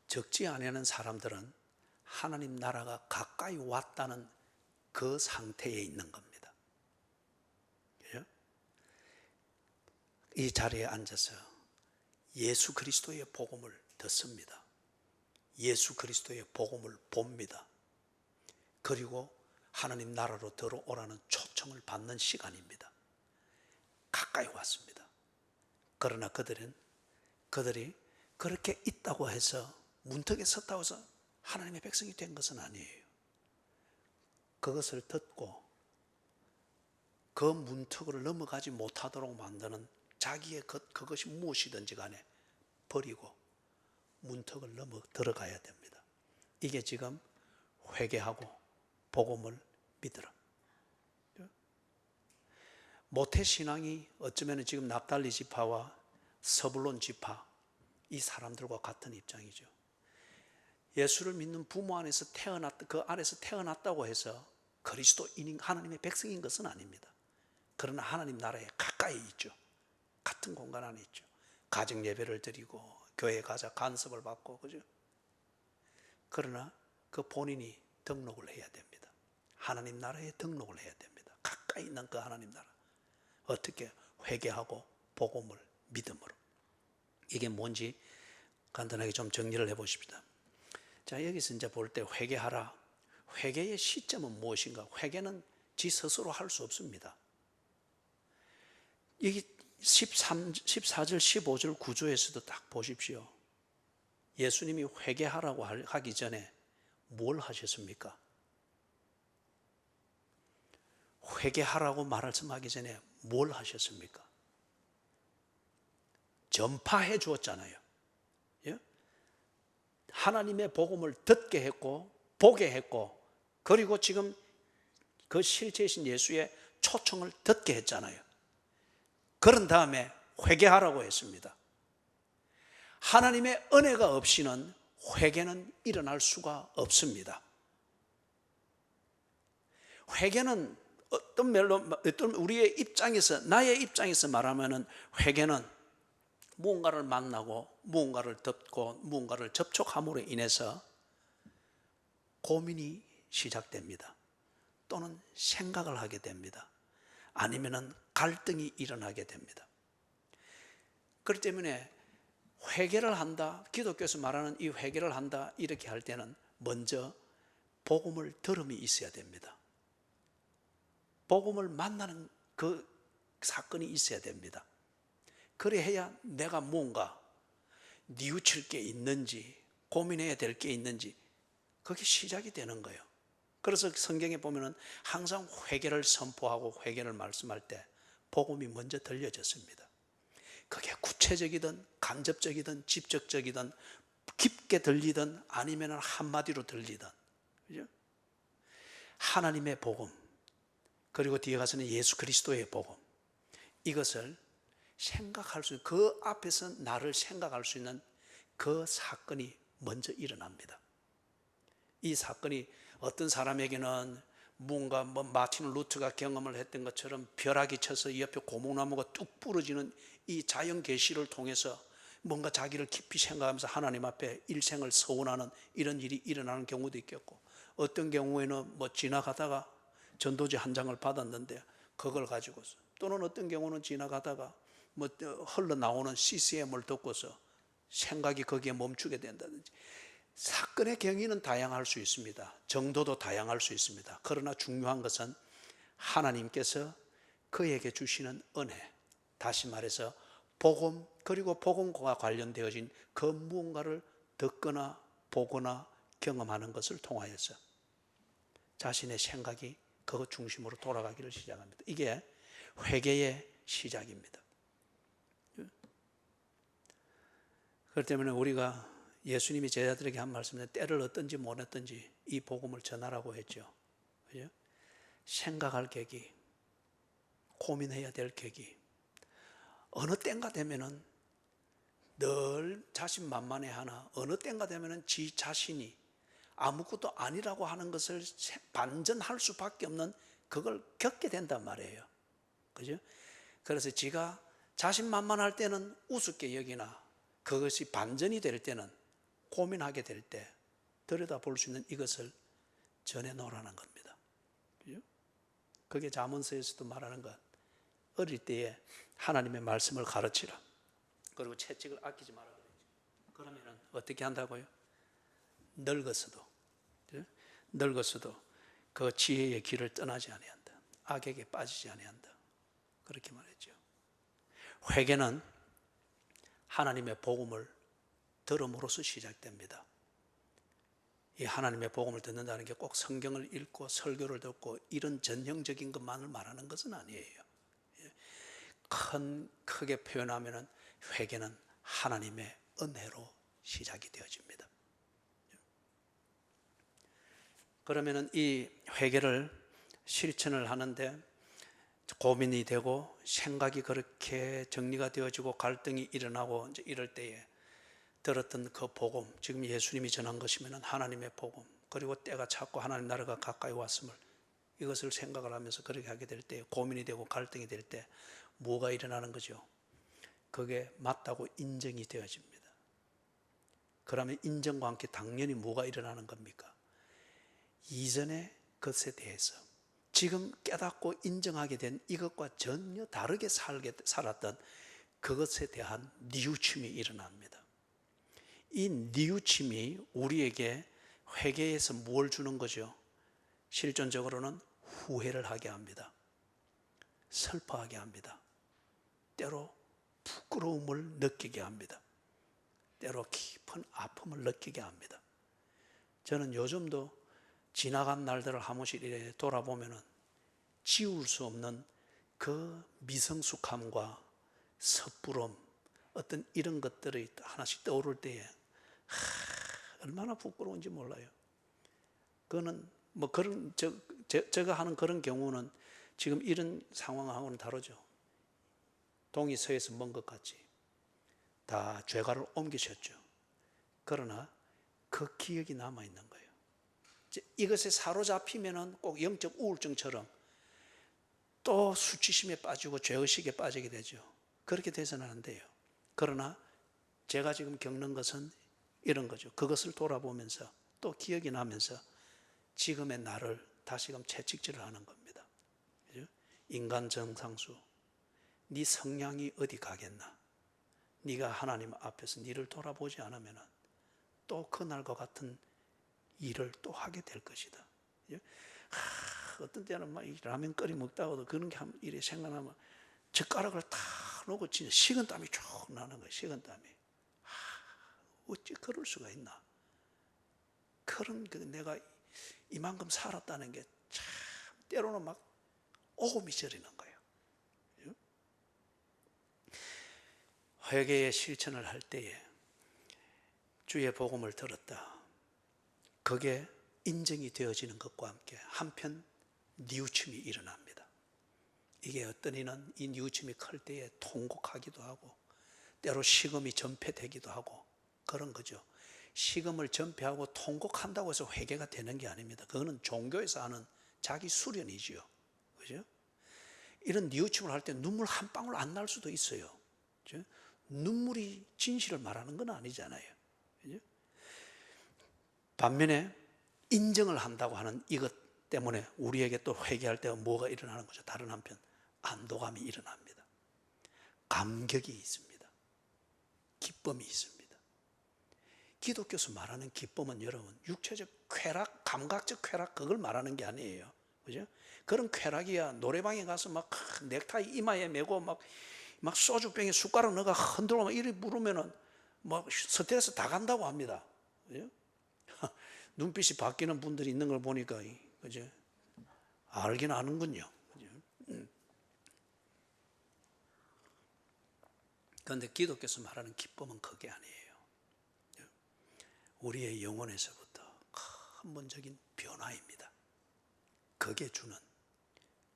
적지 않은 사람들은 하나님 나라가 가까이 왔다는 그 상태에 있는 겁니다. 그죠? 이 자리에 앉아서 예수 그리스도의 복음을 듣습니다. 예수 그리스도의 복음을 봅니다. 그리고 하나님 나라로 들어오라는 초청을 받는 시간입니다. 가까이 왔습니다. 그러나 그들이 그렇게 있다고 해서, 문턱에 섰다고 해서 하나님의 백성이 된 것은 아니에요. 그것을 듣고 그 문턱을 넘어가지 못하도록 만드는 자기의 그것이 무엇이든지 간에 버리고 문턱을 넘어 들어가야 됩니다. 이게 지금 회개하고 복음을 믿으라. 모태신앙이 어쩌면 지금 납달리 지파와 서불론 지파, 이 사람들과 같은 입장이죠. 예수를 믿는 부모 안에서 그 안에서 태어났다고 해서 그리스도인인 하나님의 백성인 것은 아닙니다. 그러나 하나님 나라에 가까이 있죠. 같은 공간 안에 있죠. 가정 예배를 드리고 교회에 가자 간섭을 받고, 그죠? 그러나 그 본인이 등록을 해야 됩니다. 하나님 나라에 등록을 해야 됩니다. 가까이 있는 그 하나님 나라. 어떻게? 회개하고 복음을 믿음으로. 이게 뭔지 간단하게 좀 정리를 해보십시다. 자, 여기서 이제 볼 때 회개하라. 회개의 시점은 무엇인가? 회개는 지 스스로 할 수 없습니다. 여기 14절, 15절 구조에서도 딱 보십시오. 예수님이 회개하라고 하기 전에 뭘 하셨습니까? 회개하라고 말씀하기 전에 뭘 하셨습니까? 전파해 주었잖아요. 예? 하나님의 복음을 듣게 했고 보게 했고, 그리고 지금 그 실제이신 예수의 초청을 듣게 했잖아요. 그런 다음에 회개하라고 했습니다. 하나님의 은혜가 없이는 회개는 일어날 수가 없습니다. 회개는 어떤 우리의 입장에서, 나의 입장에서 말하면은, 회개는 무언가를 만나고 무언가를 듣고 무언가를 접촉함으로 인해서 고민이 시작됩니다. 또는 생각을 하게 됩니다. 아니면은 갈등이 일어나게 됩니다. 그렇기 때문에 회개를 한다, 기독교에서 말하는 이 회개를 한다, 이렇게 할 때는 먼저 복음을 들음이 있어야 됩니다. 복음을 만나는 그 사건이 있어야 됩니다. 그래야 내가 뭔가 뉘우칠 게 있는지, 고민해야 될 게 있는지, 그게 시작이 되는 거예요. 그래서 성경에 보면은 항상 회개를 선포하고 회개를 말씀할 때 복음이 먼저 들려졌습니다. 그게 구체적이든 간접적이든 직접적이든 깊게 들리든 아니면 한마디로 들리든, 그죠? 하나님의 복음, 그리고 뒤에 가서는 예수 그리스도의 복음, 이것을 생각할 수 있는, 그 앞에서 나를 생각할 수 있는 그 사건이 먼저 일어납니다. 이 사건이 어떤 사람에게는 뭔가 마틴 루터가 경험을 했던 것처럼 벼락이 쳐서 옆에 고목나무가 뚝 부러지는 이 자연 계시를 통해서 뭔가 자기를 깊이 생각하면서 하나님 앞에 일생을 서원하는 이런 일이 일어나는 경우도 있겠고, 어떤 경우에는 지나가다가 전도지 한 장을 받았는데 그걸 가지고서, 또는 어떤 경우는 지나가다가 흘러나오는 CCM을 듣고서 생각이 거기에 멈추게 된다든지, 사건의 경위는 다양할 수 있습니다. 정도도 다양할 수 있습니다. 그러나 중요한 것은 하나님께서 그에게 주시는 은혜, 다시 말해서 복음, 그리고 복음과 관련되어진 그 무언가를 듣거나 보거나 경험하는 것을 통하여서 자신의 생각이 그것 중심으로 돌아가기를 시작합니다. 이게 회개의 시작입니다. 그렇기 때문에 우리가 예수님이 제자들에게 한 말씀은 때를 얻든지 못 얻든지 이 복음을 전하라고 했죠. 그죠? 생각할 계기, 고민해야 될 계기. 어느 때인가 되면은 늘 자신만만해하나, 어느 때인가 되면은 지 자신이 아무것도 아니라고 하는 것을 반전할 수밖에 없는, 그걸 겪게 된단 말이에요. 그죠? 그래서 지가 자신만만할 때는 우습게 여기나, 그것이 반전이 될 때는, 고민하게 될 때 들여다볼 수 있는 이것을 전해놓으라는 겁니다. 그죠? 그게 잠언서에서도 말하는 것, 어릴 때에 하나님의 말씀을 가르치라, 그리고 채찍을 아끼지 마라. 그러면 어떻게 한다고요? 늙었어도 그 지혜의 길을 떠나지 아니한다. 악에게 빠지지 아니한다. 그렇게 말했죠. 회개는 하나님의 복음을 들음으로써 시작됩니다. 이 하나님의 복음을 듣는다는 게 꼭 성경을 읽고 설교를 듣고 이런 전형적인 것만을 말하는 것은 아니에요. 크게 표현하면 회개는 하나님의 은혜로 시작이 되어집니다. 그러면 이 회개를 실천을 하는데 고민이 되고 생각이 그렇게 정리가 되어지고 갈등이 일어나고 이제 이럴 때에 들었던 그 복음, 지금 예수님이 전한 것이면 하나님의 복음, 그리고 때가 찼고 하나님 나라가 가까이 왔음을, 이것을 생각을 하면서 그렇게 하게 될 때, 고민이 되고 갈등이 될 때 뭐가 일어나는 거죠? 그게 맞다고 인정이 되어집니다. 그러면 인정과 함께 당연히 뭐가 일어나는 겁니까? 이전의 것에 대해서 지금 깨닫고 인정하게 된 이것과 전혀 다르게 살았던 그것에 대한 뉘우침이 일어납니다. 이 뉘우침이 우리에게 회개에서 뭘 주는 거죠? 실존적으로는 후회를 하게 합니다. 슬퍼하게 합니다. 때로 부끄러움을 느끼게 합니다. 때로 깊은 아픔을 느끼게 합니다. 저는 요즘도 지나간 날들을 한 번씩 이렇게 돌아보면 지울 수 없는 그 미성숙함과 섣부름, 어떤 이런 것들이 하나씩 떠오를 때에 얼마나 부끄러운지 몰라요. 그거는 뭐 그런 제가 하는 그런 경우는 지금 이런 상황하고는 다르죠. 동이 서에서 먼 것 같이 다 죄가를 옮기셨죠. 그러나 그 기억이 남아있는 거예요. 이것에 사로잡히면 꼭 영적 우울증처럼 또 수치심에 빠지고 죄의식에 빠지게 되죠. 그렇게 돼서는 안 돼요. 그러나 제가 지금 겪는 것은 이런 거죠. 그것을 돌아보면서 또 기억이 나면서 지금의 나를 다시금 채찍질을 하는 겁니다. 그죠? 인간 정상수, 네 성량이 어디 가겠나? 네가 하나님 앞에서 네를 돌아보지 않으면 또 그날과 같은 일을 또 하게 될 것이다. 어떤 때는 막 라면 끓이 먹다가도 그런 게 이래 생각나면 젓가락을 탁 놓고 진짜 식은땀이 쭉 나는 거예요. 식은땀이. 어찌 그럴 수가 있나? 그런 내가 이만큼 살았다는 게 참 때로는 막 오금이 저리는 거예요. 회개의 실천을 할 때에 주의 복음을 들었다. 그게 인정이 되어지는 것과 함께 한편 뉘우침이 일어납니다. 이게 어떤 이는 이 뉘우침이 클 때에 통곡하기도 하고 때로 식음이 전폐되기도 하고 그런 거죠. 식음을 전폐하고 통곡한다고 해서 회개가 되는 게 아닙니다. 그거는 종교에서 하는 자기 수련이지요. 그죠? 이런 뉘우침을 할 때 눈물 한 방울 안 날 수도 있어요. 그죠? 눈물이 진실을 말하는 건 아니잖아요. 그죠? 반면에 인정을 한다고 하는 이것 때문에 우리에게 또 회개할 때가 뭐가 일어나는 거죠? 다른 한편 안도감이 일어납니다. 감격이 있습니다. 기쁨이 있습니다. 기독교에서 말하는 기쁨은 여러분 육체적 쾌락, 감각적 쾌락 그걸 말하는 게 아니에요. 그죠? 그런 쾌락이야 노래방에 가서 막 넥타이 이마에 메고 막 소주병에 숟가락 넣어가 흔들고 막 이리 부르면은 막 스트레스 다 간다고 합니다. 그죠? 눈빛이 바뀌는 분들이 있는 걸 보니까 그죠? 알긴 아는군요. 그죠? 그런데 기독교에서 말하는 기쁨은 그게 아니에요. 우리의 영혼에서부터 근본적인 변화입니다. 그게 주는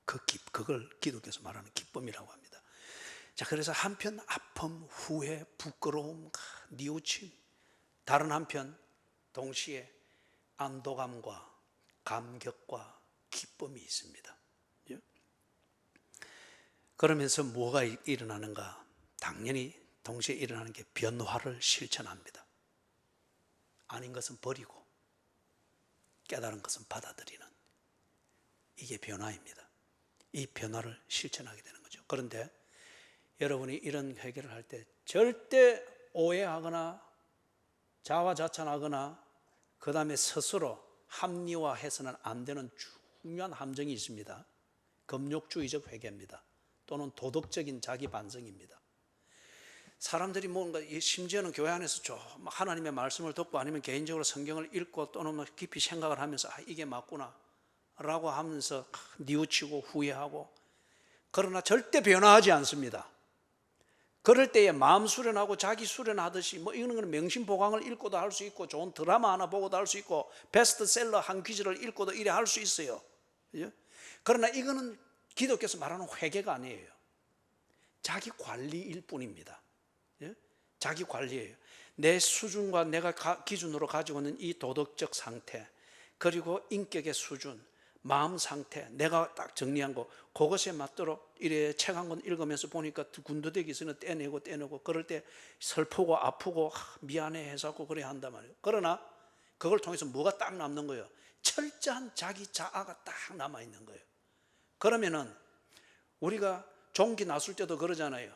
그걸 기독교에서 말하는 기쁨이라고 합니다. 자, 그래서 한편 아픔, 후회, 부끄러움, 뉘우침, 다른 한편 동시에 안도감과 감격과 기쁨이 있습니다. 그러면서 뭐가 일어나는가? 당연히 동시에 일어나는 게 변화를 실천합니다. 아닌 것은 버리고 깨달은 것은 받아들이는 이게 변화입니다. 이 변화를 실천하게 되는 거죠. 그런데 여러분이 이런 회개를 할 때 절대 오해하거나 자화자찬하거나 그 다음에 스스로 합리화해서는 안 되는 중요한 함정이 있습니다. 금욕주의적 회개입니다. 또는 도덕적인 자기 반성입니다. 사람들이 뭔가 심지어는 교회 안에서 좀 하나님의 말씀을 듣고 아니면 개인적으로 성경을 읽고 또는 깊이 생각을 하면서 이게 맞구나 라고 하면서 뉘우치고 후회하고 그러나 절대 변화하지 않습니다. 그럴 때에 마음 수련하고 자기 수련하듯이 이런 건 명심보강을 읽고도 할 수 있고 좋은 드라마 하나 보고도 할 수 있고 베스트셀러 한 퀴즈를 읽고도 이래 할 수 있어요. 그러나 이거는 기독교에서 말하는 회개가 아니에요. 자기 관리일 뿐입니다. 자기 관리예요. 내 수준과 내가 기준으로 가지고 있는 이 도덕적 상태 그리고 인격의 수준 마음 상태 내가 딱 정리한 거 그것에 맞도록 이래 책 한 권 읽으면서 보니까 군더더기 있으면 떼내고 그럴 때 슬프고 아프고 미안해 해서 그래 한단 말이에요. 그러나 그걸 통해서 뭐가 딱 남는 거예요? 철저한 자기 자아가 딱 남아있는 거예요. 그러면은 우리가 종기 났을 때도 그러잖아요.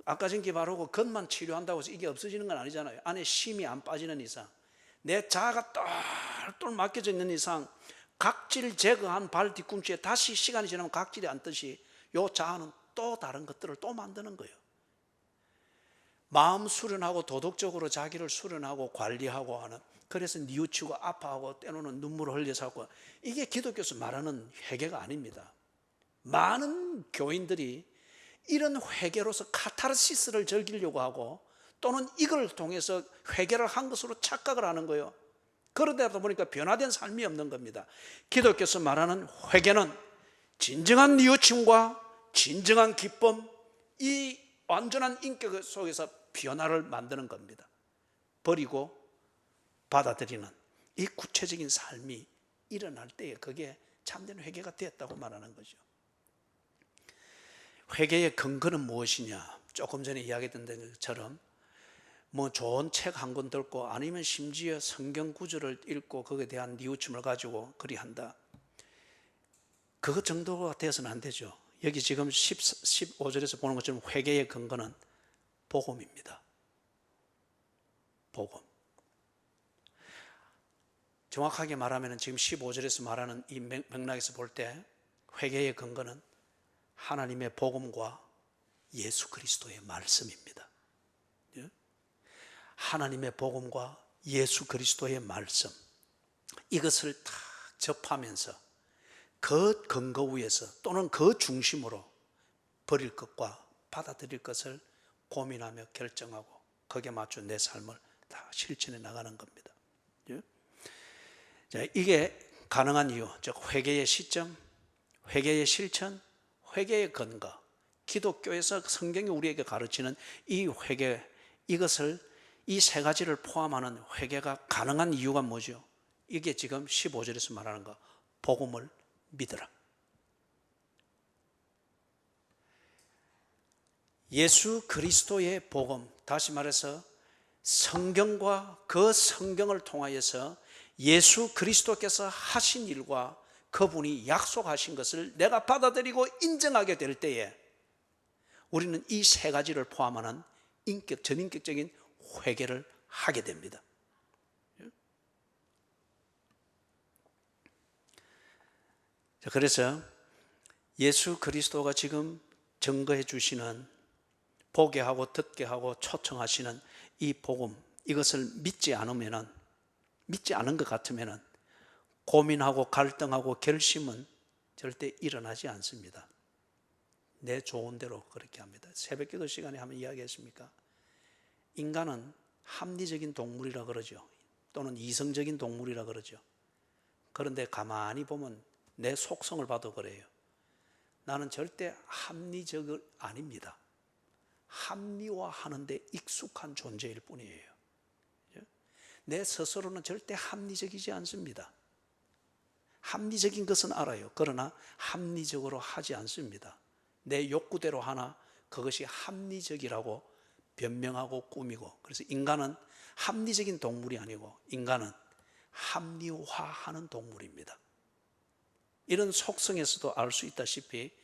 아까 전기 바르고 겉만 치료한다고 해서 이게 없어지는 건 아니잖아요. 안에 심이 안 빠지는 이상, 내 자아가 똘똘 맡겨져 있는 이상, 각질 제거한 발 뒤꿈치에 다시 시간이 지나면 각질이 앉듯이 요 자아는 또 다른 것들을 또 만드는 거예요. 마음 수련하고 도덕적으로 자기를 수련하고 관리하고 하는, 그래서 뉘우치고 아파하고 때로는 눈물을 흘려서 하고, 이게 기독교에서 말하는 회개가 아닙니다. 많은 교인들이 이런 회개로서 카타르시스를 즐기려고 하고, 또는 이걸 통해서 회개를 한 것으로 착각을 하는 거예요. 그러다 보니까 변화된 삶이 없는 겁니다. 기독교에서 말하는 회개는 진정한 뉘우침과 진정한 기쁨, 이 완전한 인격 속에서 변화를 만드는 겁니다. 버리고 받아들이는 이 구체적인 삶이 일어날 때에 그게 참된 회개가 되었다고 말하는 거죠. 회개의 근거는 무엇이냐? 조금 전에 이야기했던 것처럼 뭐 좋은 책 한 권 듣고, 아니면 심지어 성경 구절을 읽고 거기에 대한 뉘우침을 가지고 그리한다, 그것 정도가 되어서는 안 되죠. 여기 지금 15절에서 보는 것처럼 회개의 근거는 복음입니다. 복음. 정확하게 말하면 지금 15절에서 말하는 이 맥락에서 볼 때 회개의 근거는 하나님의 복음과 예수 그리스도의 말씀입니다. 하나님의 복음과 예수 그리스도의 말씀, 이것을 다 접하면서 그 근거 위에서 또는 그 중심으로 버릴 것과 받아들일 것을 고민하며 결정하고 거기에 맞춰 내 삶을 다 실천해 나가는 겁니다. 자, 이게 가능한 이유, 즉 회개의 시점, 회개의 실천, 회개의 근거, 기독교에서 성경이 우리에게 가르치는 이 회개, 이것을 이 세 가지를 포함하는 회개가 가능한 이유가 뭐죠? 이게 지금 15절에서 말하는 거, 복음을 믿으라. 예수 그리스도의 복음, 다시 말해서 성경과 그 성경을 통하여서 예수 그리스도께서 하신 일과 그분이 약속하신 것을 내가 받아들이고 인정하게 될 때에 우리는 이 세 가지를 포함하는 전인격적인 회개를 하게 됩니다. 그래서 예수 그리스도가 지금 증거해 주시는, 보게 하고 듣게 하고 초청하시는 이 복음, 이것을 믿지 않은 것 같으면 고민하고 갈등하고 결심은 절대 일어나지 않습니다. 내 좋은 대로 그렇게 합니다. 새벽기도 시간에 한번 이야기했습니까? 인간은 합리적인 동물이라 그러죠. 또는 이성적인 동물이라 그러죠. 그런데 가만히 보면 내 속성을 봐도 그래요. 나는 절대 합리적은 아닙니다. 합리화하는 데 익숙한 존재일 뿐이에요. 내 스스로는 절대 합리적이지 않습니다. 합리적인 것은 알아요. 그러나 합리적으로 하지 않습니다. 내 욕구대로 하나 그것이 합리적이라고 변명하고 꾸미고, 그래서 인간은 합리적인 동물이 아니고 인간은 합리화하는 동물입니다. 이런 속성에서도 알 수 있다시피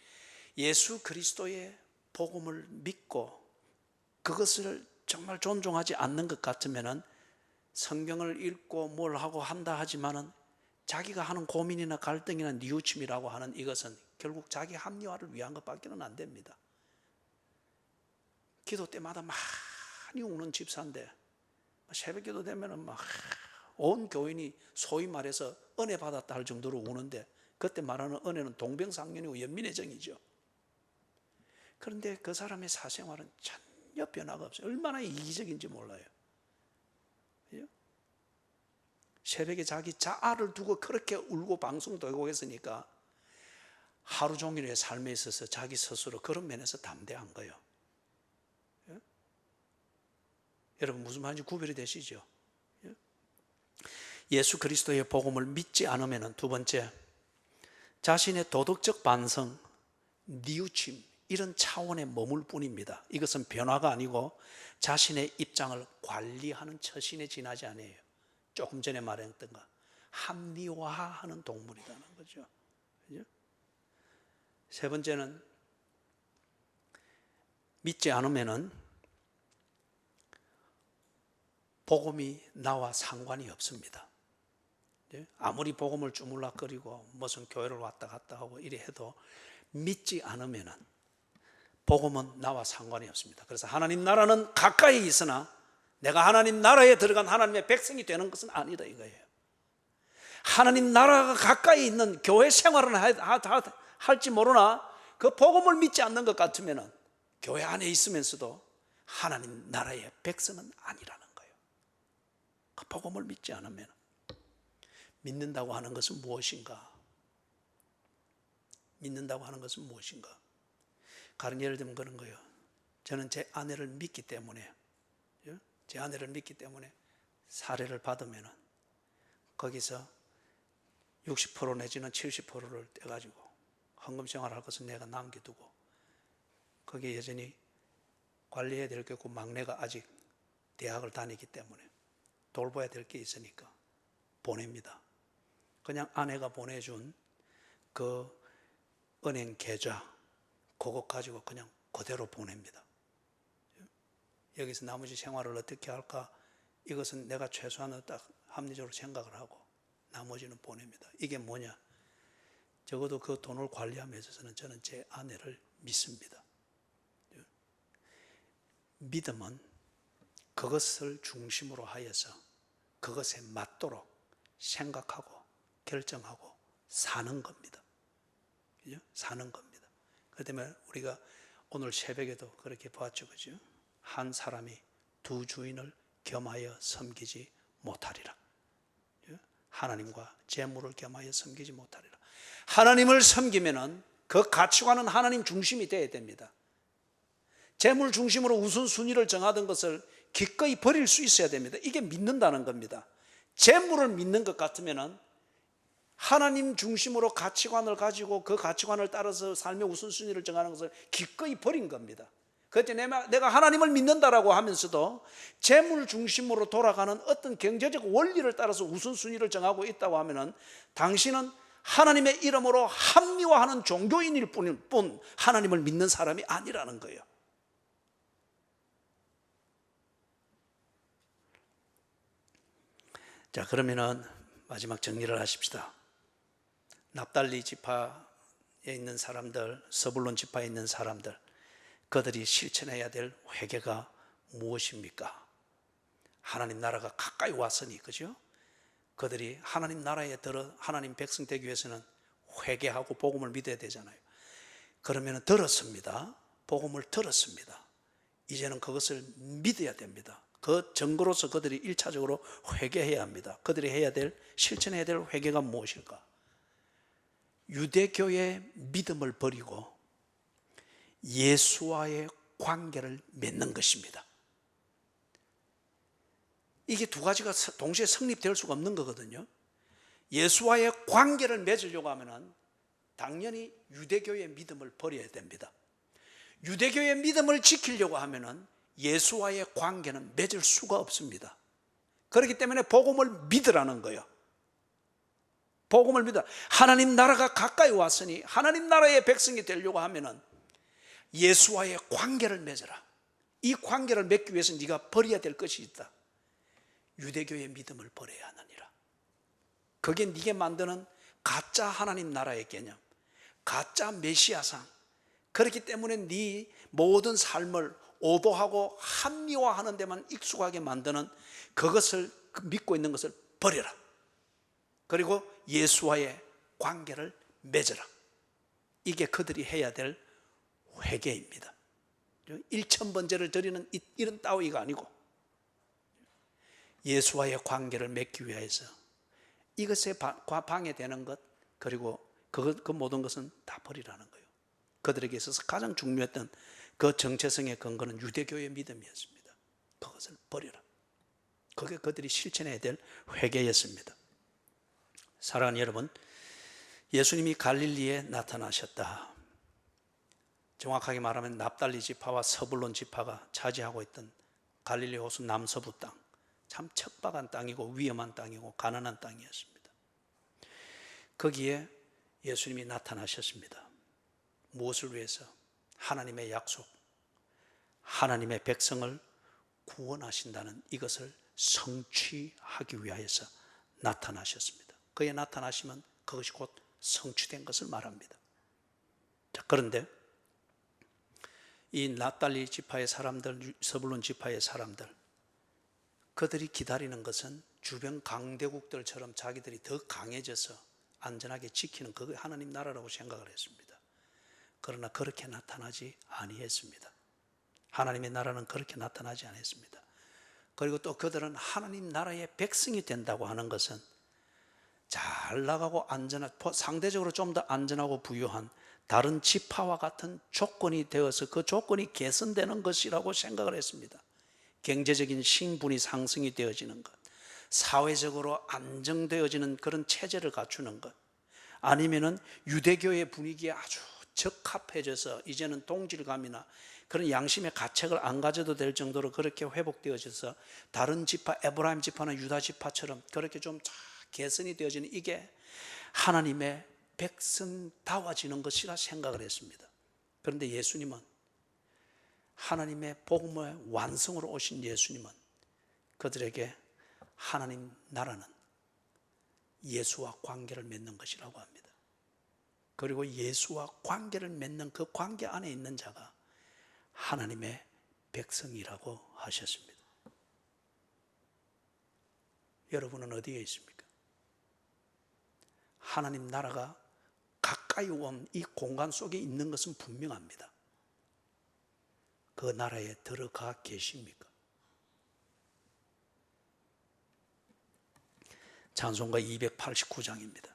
예수 그리스도의 복음을 믿고 그것을 정말 존중하지 않는 것 같으면 성경을 읽고 뭘 하고 한다 하지만은 자기가 하는 고민이나 갈등이나 뉘우침이라고 하는 이것은 결국 자기 합리화를 위한 것밖에는 안 됩니다. 기도 때마다 많이 우는 집사인데 새벽기도 되면은 막 온 교인이 소위 말해서 은혜 받았다 할 정도로 우는데, 그때 말하는 은혜는 동병상련이고 연민의 정이죠. 그런데 그 사람의 사생활은 전혀 변화가 없어요. 얼마나 이기적인지 몰라요. 새벽에 자기 자아를 두고 그렇게 울고 방송도 하고 했으니까 하루 종일의 삶에 있어서 자기 스스로 그런 면에서 담대한 거예요. 여러분 무슨 말인지 구별이 되시죠? 예수 그리스도의 복음을 믿지 않으면 두 번째, 자신의 도덕적 반성, 뉘우침, 이런 차원에 머물 뿐입니다. 이것은 변화가 아니고 자신의 입장을 관리하는 처신에 지나지 않아요. 조금 전에 말했던 것, 합리화하는 동물이라는 거죠. 그죠? 세 번째는 믿지 않으면은 복음이 나와 상관이 없습니다. 아무리 복음을 주물락거리고 무슨 교회를 왔다 갔다 하고 이래 해도 믿지 않으면은 복음은 나와 상관이 없습니다. 그래서 하나님 나라는 가까이 있으나 내가 하나님 나라에 들어간 하나님의 백성이 되는 것은 아니다 이거예요. 하나님 나라가 가까이 있는 교회 생활은 할지 모르나 그 복음을 믿지 않는 것 같으면 교회 안에 있으면서도 하나님 나라의 백성은 아니라는 거예요. 그 복음을 믿지 않으면. 믿는다고 하는 것은 무엇인가? 믿는다고 하는 것은 무엇인가? 다른 예를 들면 그런 거예요. 저는 제 아내를 믿기 때문에 사례를 받으면 거기서 60% 내지는 70%를 떼가지고 헌금 생활할 것은 내가 남겨두고 거기에 여전히 관리해야 될 게 없고 막내가 아직 대학을 다니기 때문에 돌봐야 될 게 있으니까 보냅니다. 그냥 아내가 보내준 그 은행 계좌 그거 가지고 그냥 그대로 보냅니다. 여기서 나머지 생활을 어떻게 할까? 이것은 내가 최소한으로 딱 합리적으로 생각을 하고 나머지는 보냅니다. 이게 뭐냐? 적어도 그 돈을 관리함에 있어서는 저는 제 아내를 믿습니다. 믿음은 그것을 중심으로 하여서 그것에 맞도록 생각하고 결정하고 사는 겁니다. 그죠? 사는 겁니다. 그 때문에 우리가 오늘 새벽에도 그렇게 봤죠. 그죠? 한 사람이 두 주인을 겸하여 섬기지 못하리라. 하나님과 재물을 겸하여 섬기지 못하리라. 하나님을 섬기면은 그 가치관은 하나님 중심이 되어야 됩니다. 재물 중심으로 우선순위를 정하던 것을 기꺼이 버릴 수 있어야 됩니다. 이게 믿는다는 겁니다. 재물을 믿는 것 같으면은 하나님 중심으로 가치관을 가지고 그 가치관을 따라서 삶의 우선순위를 정하는 것을 기꺼이 버린 겁니다. 그때 내가 하나님을 믿는다라고 하면서도 재물 중심으로 돌아가는 어떤 경제적 원리를 따라서 우선순위를 정하고 있다고 하면은 당신은 하나님의 이름으로 합리화하는 종교인일 뿐 하나님을 믿는 사람이 아니라는 거예요. 자, 그러면은 마지막 정리를 하십시다. 납달리 지파에 있는 사람들, 서불론 지파에 있는 사람들, 그들이 실천해야 될 회개가 무엇입니까? 하나님 나라가 가까이 왔으니, 그죠? 그들이 하나님 나라에 들어 하나님 백성 되기 위해서는 회개하고 복음을 믿어야 되잖아요. 그러면 들었습니다. 복음을 들었습니다. 이제는 그것을 믿어야 됩니다. 그 증거로서 그들이 1차적으로 회개해야 합니다. 그들이 해야 될, 실천해야 될 회개가 무엇일까? 유대교의 믿음을 버리고 예수와의 관계를 맺는 것입니다. 이게 두 가지가 동시에 성립될 수가 없는 거거든요. 예수와의 관계를 맺으려고 하면 당연히 유대교의 믿음을 버려야 됩니다. 유대교의 믿음을 지키려고 하면 예수와의 관계는 맺을 수가 없습니다. 그렇기 때문에 복음을 믿으라는 거예요. 복음을 믿어. 하나님 나라가 가까이 왔으니 하나님 나라의 백성이 되려고 하면 예수와의 관계를 맺어라. 이 관계를 맺기 위해서 네가 버려야 될 것이 있다. 유대교의 믿음을 버려야 하느니라. 그게 네게 만드는 가짜 하나님 나라의 개념, 가짜 메시아상. 그렇기 때문에 네 모든 삶을 오도하고 합리화하는 데만 익숙하게 만드는 그것을 믿고 있는 것을 버려라. 그리고 예수와의 관계를 맺어라. 이게 그들이 해야 될 회개입니다. 1000번제를 드리는 이런 따위가 아니고 예수와의 관계를 맺기 위해서 이것에 방해되는 것, 그리고 그 모든 것은 다 버리라는 거예요. 그들에게 있어서 가장 중요했던 그 정체성의 근거는 유대교의 믿음이었습니다. 그것을 버려라. 그게 그들이 실천해야 될 회개였습니다. 사랑하는 여러분, 예수님이 갈릴리에 나타나셨다. 정확하게 말하면 납달리 지파와 서불론 지파가 차지하고 있던 갈릴리 호수 남서부 땅, 참 척박한 땅이고 위험한 땅이고 가난한 땅이었습니다. 거기에 예수님이 나타나셨습니다. 무엇을 위해서? 하나님의 약속, 하나님의 백성을 구원하신다는 이것을 성취하기 위하여서 나타나셨습니다. 그에 나타나시면 그것이 곧 성취된 것을 말합니다. 자, 그런데 이 납달리 지파의 사람들, 서불론 지파의 사람들, 그들이 기다리는 것은 주변 강대국들처럼 자기들이 더 강해져서 안전하게 지키는 그게 하나님 나라라고 생각을 했습니다. 그러나 그렇게 나타나지 아니했습니다. 하나님의 나라는 그렇게 나타나지 않았습니다. 그리고 또 그들은 하나님 나라의 백성이 된다고 하는 것은 잘 나가고 안전한, 상대적으로 좀 더 안전하고 부유한 다른 지파와 같은 조건이 되어서 그 조건이 개선되는 것이라고 생각을 했습니다. 경제적인 신분이 상승이 되어지는 것, 사회적으로 안정되어지는 그런 체제를 갖추는 것, 아니면은 유대교의 분위기에 아주 적합해져서 이제는 동질감이나 그런 양심의 가책을 안 가져도 될 정도로 그렇게 회복되어져서 다른 지파, 에브라임 지파나 유다 지파처럼 그렇게 좀 개선이 되어지는 이게 하나님의 백성다워지는 것이라 생각을 했습니다. 그런데 예수님은, 하나님의 복음의 완성으로 오신 예수님은 그들에게 하나님 나라는 예수와 관계를 맺는 것이라고 합니다. 그리고 예수와 관계를 맺는 그 관계 안에 있는 자가 하나님의 백성이라고 하셨습니다. 여러분은 어디에 있습니까? 하나님 나라가 가까이 온 이 공간 속에 있는 것은 분명합니다. 그 나라에 들어가 계십니까? 찬송가 289장입니다.